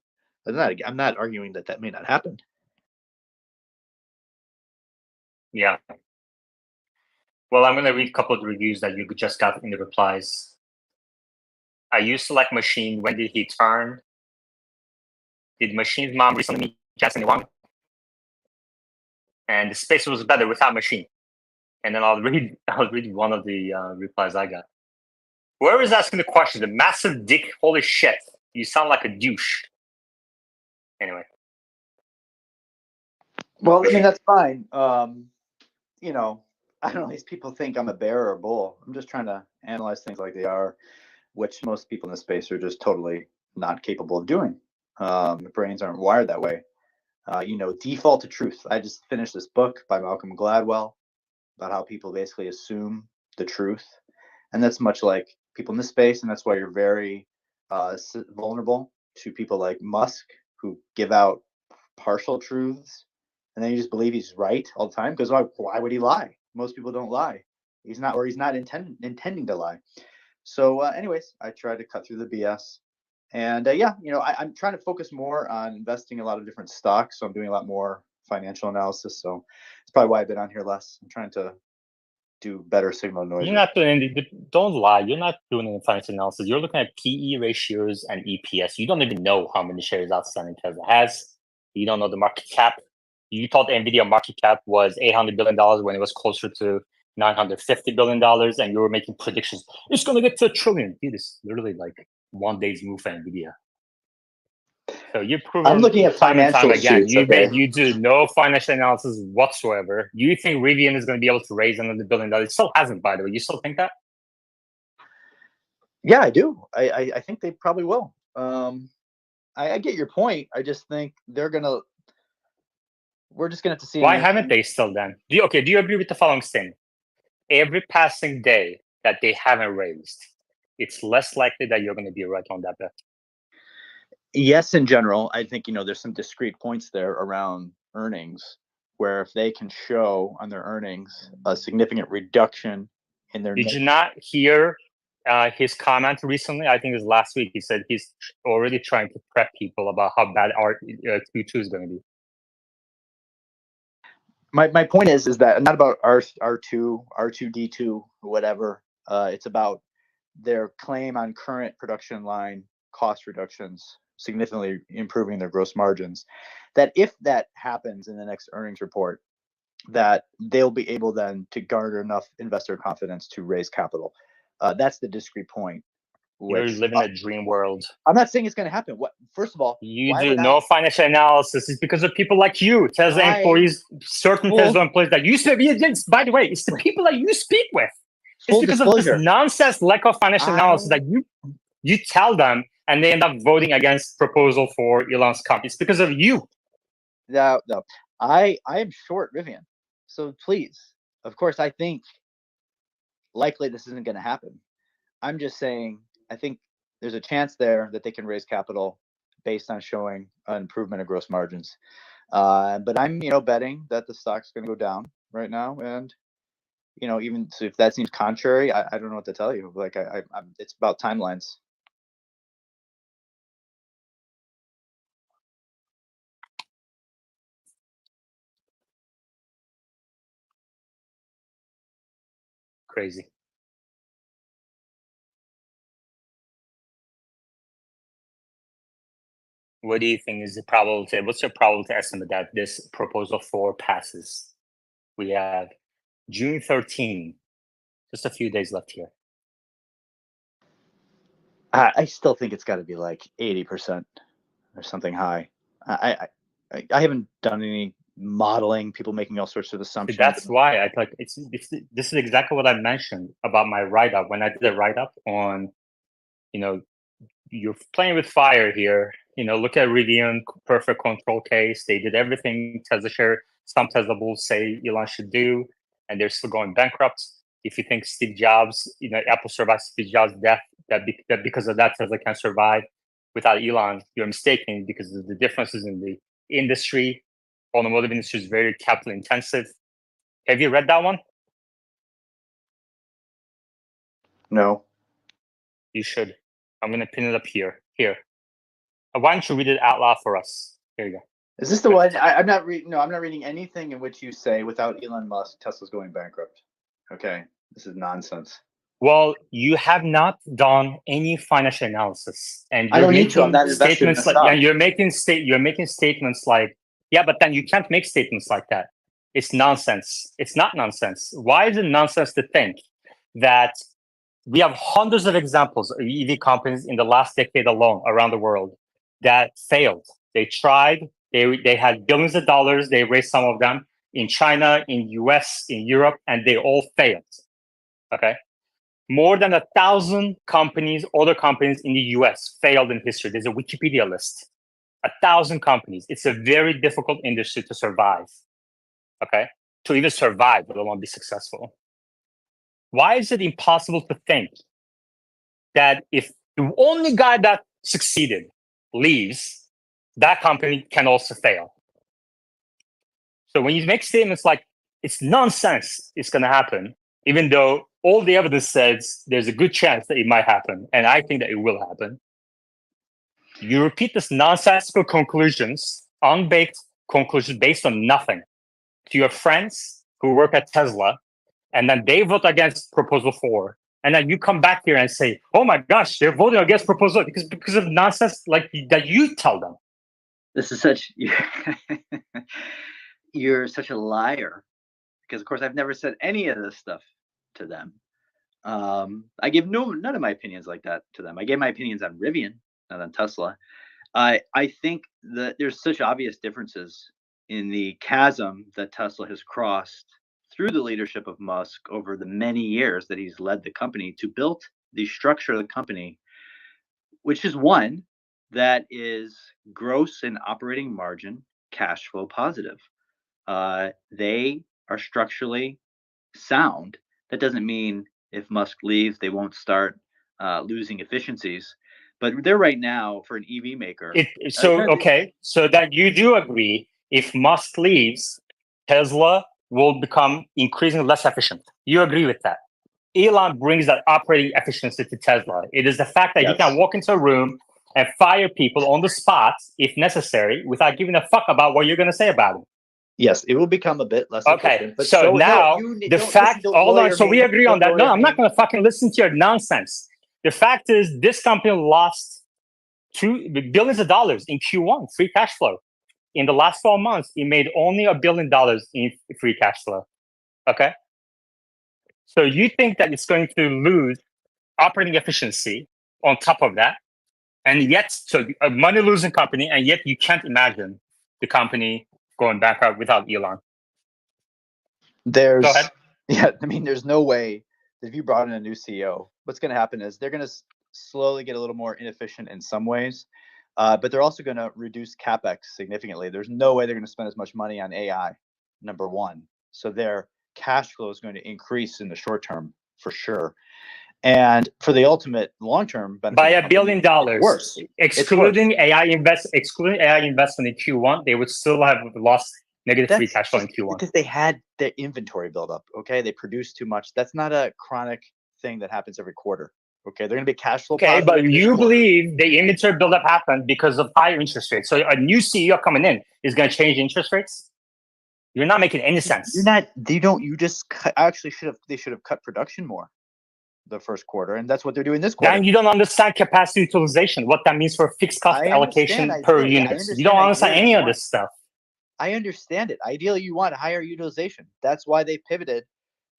I'm not arguing that may not happen. Yeah. Well, I'm going to read a couple of reviews that you just got in the replies. I used to like Machine. When did he turn? Did Machine's mom recently meet Jess anyone? And the space was better without Machine. And then I'll read one of the replies I got. Whoever is asking the question, the massive dick, holy shit, you sound like a douche. Anyway. Well, I mean, that's fine. I don't know, these people think I'm a bear or a bull. I'm just trying to analyze things like they are, which most people in the space are just totally not capable of doing. Brains aren't wired that way. Default to truth. I just finished this book by Malcolm Gladwell about how people basically assume the truth. And that's much like people in this space. And that's why you're very vulnerable to people like Musk, who give out partial truths. And then you just believe he's right all the time, because why would he lie? Most people don't lie. He's not intending to lie. So anyways, I try to cut through the BS. And I'm trying to focus more on investing in a lot of different stocks. So I'm doing a lot more financial analysis. So it's probably why I've been on here less. I'm trying to do better signal noise. You're not doing don't lie. You're not doing any financial analysis. You're looking at PE ratios and EPS. You don't even know how many shares outstanding Tesla has. You don't know the market cap. You thought Nvidia market cap was $800 billion when it was closer to $950 billion, and you were making predictions. It's going to get to $1 trillion. Dude, it's literally like one day's move for Nvidia. So you're proving. I'm looking at time and time financial again. sheets, You do no financial analysis whatsoever. You think Rivian is going to be able to raise another $1 billion? It still hasn't, by the way. You still think that? Yeah, I do. I think they probably will. I get your point. I just think we're just gonna have to see. Why haven't they still then? Do you agree with the following thing? Every passing day that they haven't raised, it's less likely that you're going to be right on that bet. Yes, in general, I think there's some discrete points there around earnings, where if they can show on their earnings a significant reduction in their Did you not hear his comment recently? I think it was last week. He said he's already trying to prep people about how bad our Q2 is going to be. My point is that not about R2, R2D2, whatever. It's about their claim on current production line cost reductions, significantly improving their gross margins. That if that happens in the next earnings report, that they'll be able then to garner enough investor confidence to raise capital. That's the discrete point. You're living a dream world. I'm not saying it's going to happen. What? First of all, you do no financial analysis. It's because of people like you, Tesla employees, certain Tesla employees that you speak. By the way, it's the people that you speak with. It's because of this nonsense lack of financial analysis that you tell them, and they end up voting against proposal for Elon's company. It's because of you. No. I am short Rivian, so please, of course, I think likely this isn't going to happen. I'm just saying I think there's a chance there that they can raise capital based on showing an improvement of gross margins. But I'm betting that the stock's going to go down right now, and even so, if that seems contrary, I don't know what to tell you. Like I'm it's about timelines. Crazy. What do you think is the probability? What's your probability estimate that this proposal 4 passes? We have June 13, just a few days left here. I still think it's got to be like 80% or something high. I haven't done any modeling. People making all sorts of assumptions. That's why I like this is exactly what I mentioned about my write-up when I did a write-up on, you're playing with fire here. Look at Rivian, perfect control case. They did everything some Tesla bulls say Elon should do, and they're still going bankrupt. If you think Steve Jobs, Apple survived Steve Jobs' death, that because of that Tesla can survive without Elon, you're mistaken because of the differences in the industry. Automotive industry is very capital intensive. Have you read that one? No. You should. I'm going to pin it up here. Why don't you read it out loud for us? Here you go. Is this the one? I'm not reading. No, I'm not reading anything in which you say without Elon Musk, Tesla's going bankrupt. Okay, this is nonsense. Well, you have not done any financial analysis, and I don't need to. I'm not invested in the stock. You're making statements like, yeah, but then you can't make statements like that. It's nonsense. It's not nonsense. Why is it nonsense to think that we have hundreds of examples of EV companies in the last decade alone around the world that failed? They tried. They had billions of dollars. They raised some of them in China, in US, in Europe, and they all failed. Okay. More than 1,000 companies, other companies in the US failed in history. There's a Wikipedia list. 1,000 companies. It's a very difficult industry to survive. Okay. To even survive, let alone be successful. Why is it impossible to think that if the only guy that succeeded leaves, that company can also fail? So when you make statements like, it's nonsense, it's going to happen, even though all the evidence says there's a good chance that it might happen, and I think that it will happen, you repeat this nonsensical conclusions, unbaked conclusions based on nothing to your friends who work at Tesla, and then they vote against proposal 4. And then you come back here and say, oh my gosh, they're voting against proposal because of nonsense like that you tell them. This is such, you're such a liar. Because of course I've never said any of this stuff to them. I give none of my opinions like that to them. I gave my opinions on Rivian, not on Tesla. I think that there's such obvious differences in the chasm that Tesla has crossed through the leadership of Musk over the many years that he's led the company to build the structure of the company, which is one that is gross and operating margin cash flow positive. They are structurally sound. That doesn't mean if Musk leaves, they won't start losing efficiencies. But they're right now for an EV maker. So that you do agree, if Musk leaves, Tesla will become increasingly less efficient. You agree with that? Elon brings that operating efficiency to Tesla. It is the fact that you can walk into a room and fire people on the spot if necessary without giving a fuck about what you're going to say about it. Yes, it will become a bit less Okay, efficient. But so now the fact, hold on, so we agree on that. No, I'm not going to fucking listen to your nonsense. The fact is, this company lost billions of dollars in Q1 free cash flow. In the last 12 months, it made only $1 billion in free cash flow. Okay, so you think that it's going to lose operating efficiency on top of that, and yet, so a money-losing company, and yet you can't imagine the company going bankrupt without Elon. There's, Go ahead. yeah, I mean, there's no way that if you brought in a new CEO, what's going to happen is they're going to slowly get a little more inefficient in some ways, but they're also going to reduce CapEx significantly. There's no way they're going to spend as much money on AI, number one. So their cash flow is going to increase in the short term for sure. And for the ultimate long-term benefit, by $1 billion, worse. excluding AI investment in Q1, they would still have lost negative free cash flow in Q1 because they had their inventory buildup. Okay, they produced too much. That's not a chronic thing that happens every quarter. Okay, they're going to be cash flow. Okay, but you believe the inventory buildup happened because of higher interest rates. So a new CEO coming in is going to change interest rates. You're not making any sense. You're not. They don't. You just actually should have. They should have cut production more the first quarter, and that's what they're doing this quarter. Then you don't understand capacity utilization, what that means for fixed cost allocation per unit. You don't understand any of this stuff. I understand it. Ideally, you want higher utilization. That's why they pivoted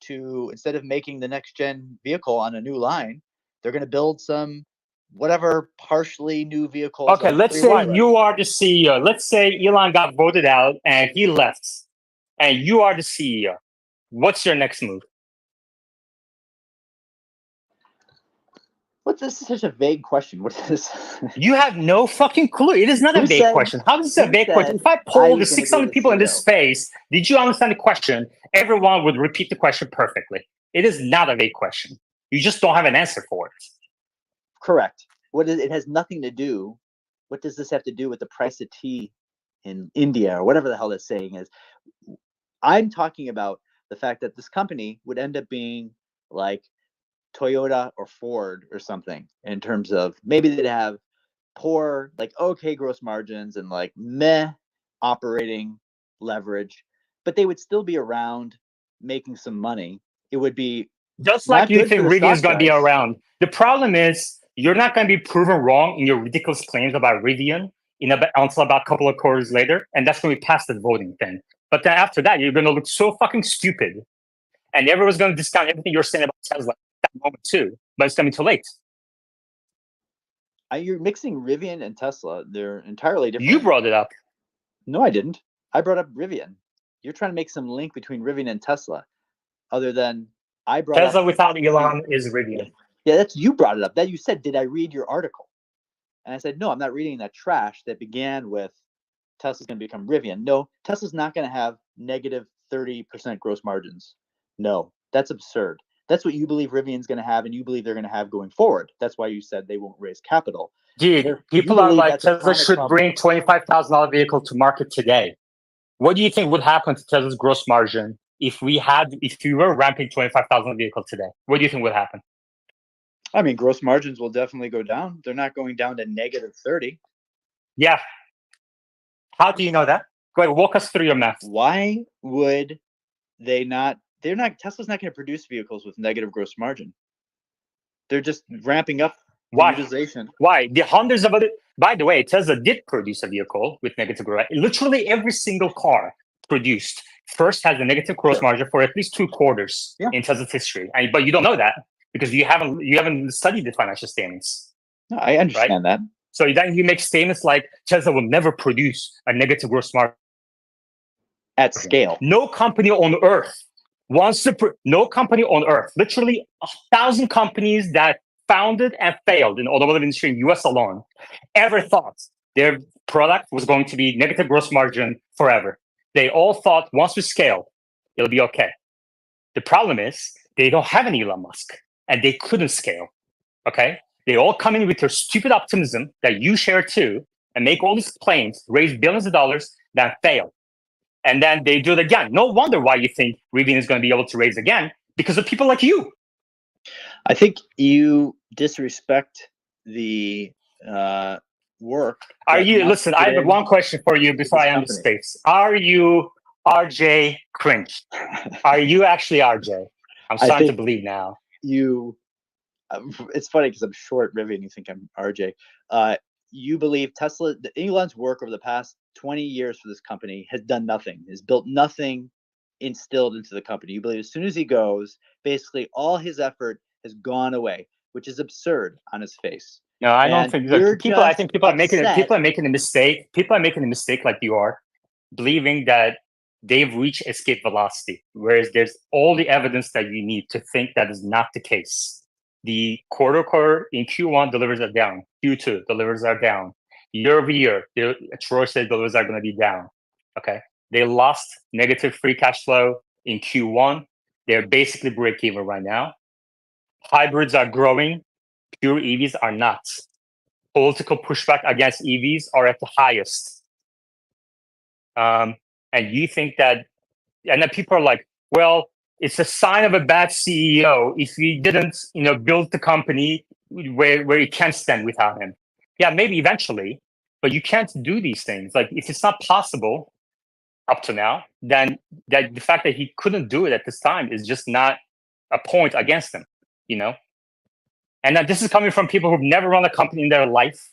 to, instead of making the next gen vehicle on a new line, they're going to build some whatever partially new vehicles. Okay, let's say you are the CEO. Let's say Elon got voted out and he left, and you are the CEO. What's your next move? What's this? Is such a vague question. What is this? You have no fucking clue. It is not a vague question. How is this a vague question? If I polled the 600 people in this space, did you understand the question? Everyone would repeat the question perfectly. It is not a vague question. You just don't have an answer for it. Correct. What is it? Has nothing to do. What does this have to do with the price of tea in India or whatever the hell this saying is? I'm talking about the fact that this company would end up being like Toyota or Ford or something, in terms of maybe they'd have poor, like okay gross margins and like meh operating leverage, but they would still be around making some money. It would be just like you think Rivian is going to be around. The problem is you're not going to be proven wrong in your ridiculous claims about Rivian until about a couple of quarters later, and that's going to be past the voting thing. But then after that, you're going to look so fucking stupid, and everyone's going to discount everything you're saying about Tesla at that moment too. But it's going to be too late. You're mixing Rivian and Tesla. They're entirely different. You brought it up. No, I didn't. I brought up Rivian. You're trying to make some link between Rivian and Tesla, other than I brought Tesla up without Elon is Rivian. Yeah, that's you brought it up. That you said, did I read your article? And I said, no, I'm not reading that trash that began with Tesla's going to become Rivian. No, Tesla's not going to have negative 30% gross margins. No, that's absurd. That's what you believe Rivian's going to have, and you believe they're going to have going forward. That's why you said they won't raise capital. Dude, people are like, Tesla should bring $25,000 vehicle to market today. What do you think would happen to Tesla's gross margin if we were ramping 25,000 vehicle today? What do you think would happen? I mean, gross margins will definitely go down. They're not going down to negative 30. Yeah. How do you know that? Go ahead, walk us through your math. Why would they not? Tesla's not going to produce vehicles with negative gross margin. They're just ramping up the utilization. Why? The hundreds of other. By the way, Tesla did produce a vehicle with negative gross. Literally every single car produced first has a negative gross margin for at least 2 quarters in Tesla's history. But you don't know that because you haven't studied the financial statements. No, I understand that. So then you make statements like Tesla will never produce a negative gross margin at scale. No company on earth wants to. No company on earth, literally 1,000 companies that founded and failed in the automotive industry in US alone, ever thought their product was going to be negative gross margin forever. They all thought once we scale, it'll be okay. The problem is they don't have an Elon Musk and they couldn't scale. Okay? They all come in with their stupid optimism that you share too and make all these claims, raise billions of dollars that fail. And then they do it again. No wonder why you think Rivian is going to be able to raise again, because of people like you. I think you disrespect the work. Are that you, Musk listen, put I have in one question for you with before his I end the company. space. Are you RJ cringe? Are you actually RJ? I'm I starting to think believe now. you. It's funny because I'm short Rivian and you think I'm RJ. You believe Tesla, Elon's work over the past 20 years for this company has done nothing, has built nothing instilled into the company. You believe as soon as he goes, basically all his effort has gone away, which is absurd on his face. No, I don't And think you're people. I just think people are making upset. people are making a mistake. People are making a mistake like you are, believing that they've reached escape velocity, whereas there's all the evidence that you need to think that is not the case. The quarter in Q1 delivers are down. Q2 delivers are down. Year over year, Troy said delivers are going to be down. Okay, they lost negative free cash flow in Q1. They're basically break even right now. Hybrids are growing. Pure EVs are not. Political pushback against EVs are at the highest. And you think that, and then people are like, well, it's a sign of a bad CEO if he didn't, build the company where he can't stand without him. Yeah, maybe eventually, but you can't do these things. Like, if it's not possible up to now, then that the fact that he couldn't do it at this time is just not a point against him, And that this is coming from people who've never run a company in their life.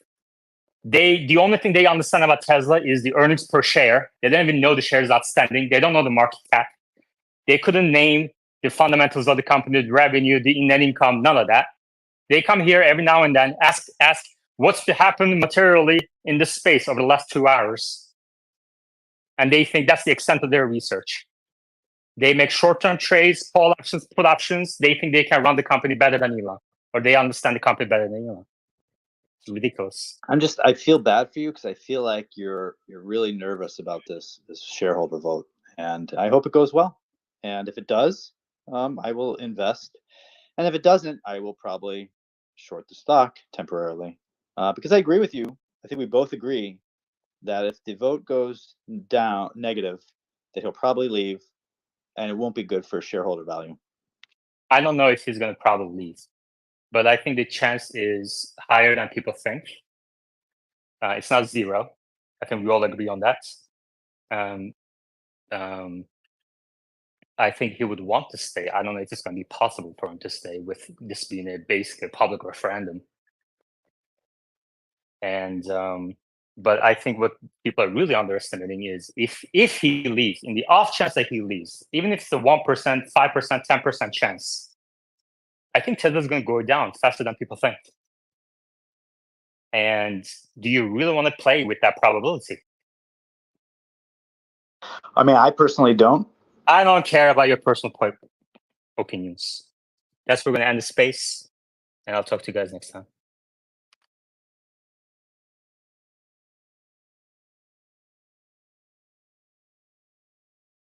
The only thing they understand about Tesla is the earnings per share. They don't even know the shares outstanding. They don't know the market cap. They couldn't name the fundamentals of the company, the revenue, the net income, none of that. They come here every now and then, ask what's happened materially in this space over the last 2 hours. And they think that's the extent of their research. They make short-term trades, call options, put options. They think they can run the company better than Elon, or they understand the company better than Elon. It's ridiculous. I feel bad for you because I feel like you're really nervous about this shareholder vote, and I hope it goes well. And if it does, I will invest, and if it doesn't, I will probably short the stock temporarily, because I agree with you. I think we both agree that if the vote goes down negative, that he'll probably leave, and it won't be good for shareholder value. I don't know if he's going to probably leave, but I think the chance is higher than people think. It's not zero. I think we all agree on that. I think he would want to stay. I don't know if it's going to be possible for him to stay with this being basically a public referendum. And but I think what people are really underestimating is if he leaves, in the off chance that he leaves, even if it's a 1%, 5%, 10% chance, I think Tesla's going to go down faster than people think. And do you really want to play with that probability? I mean, I personally don't. I don't care about your personal opinions. That's where we're going to end the space, and I'll talk to you guys next time.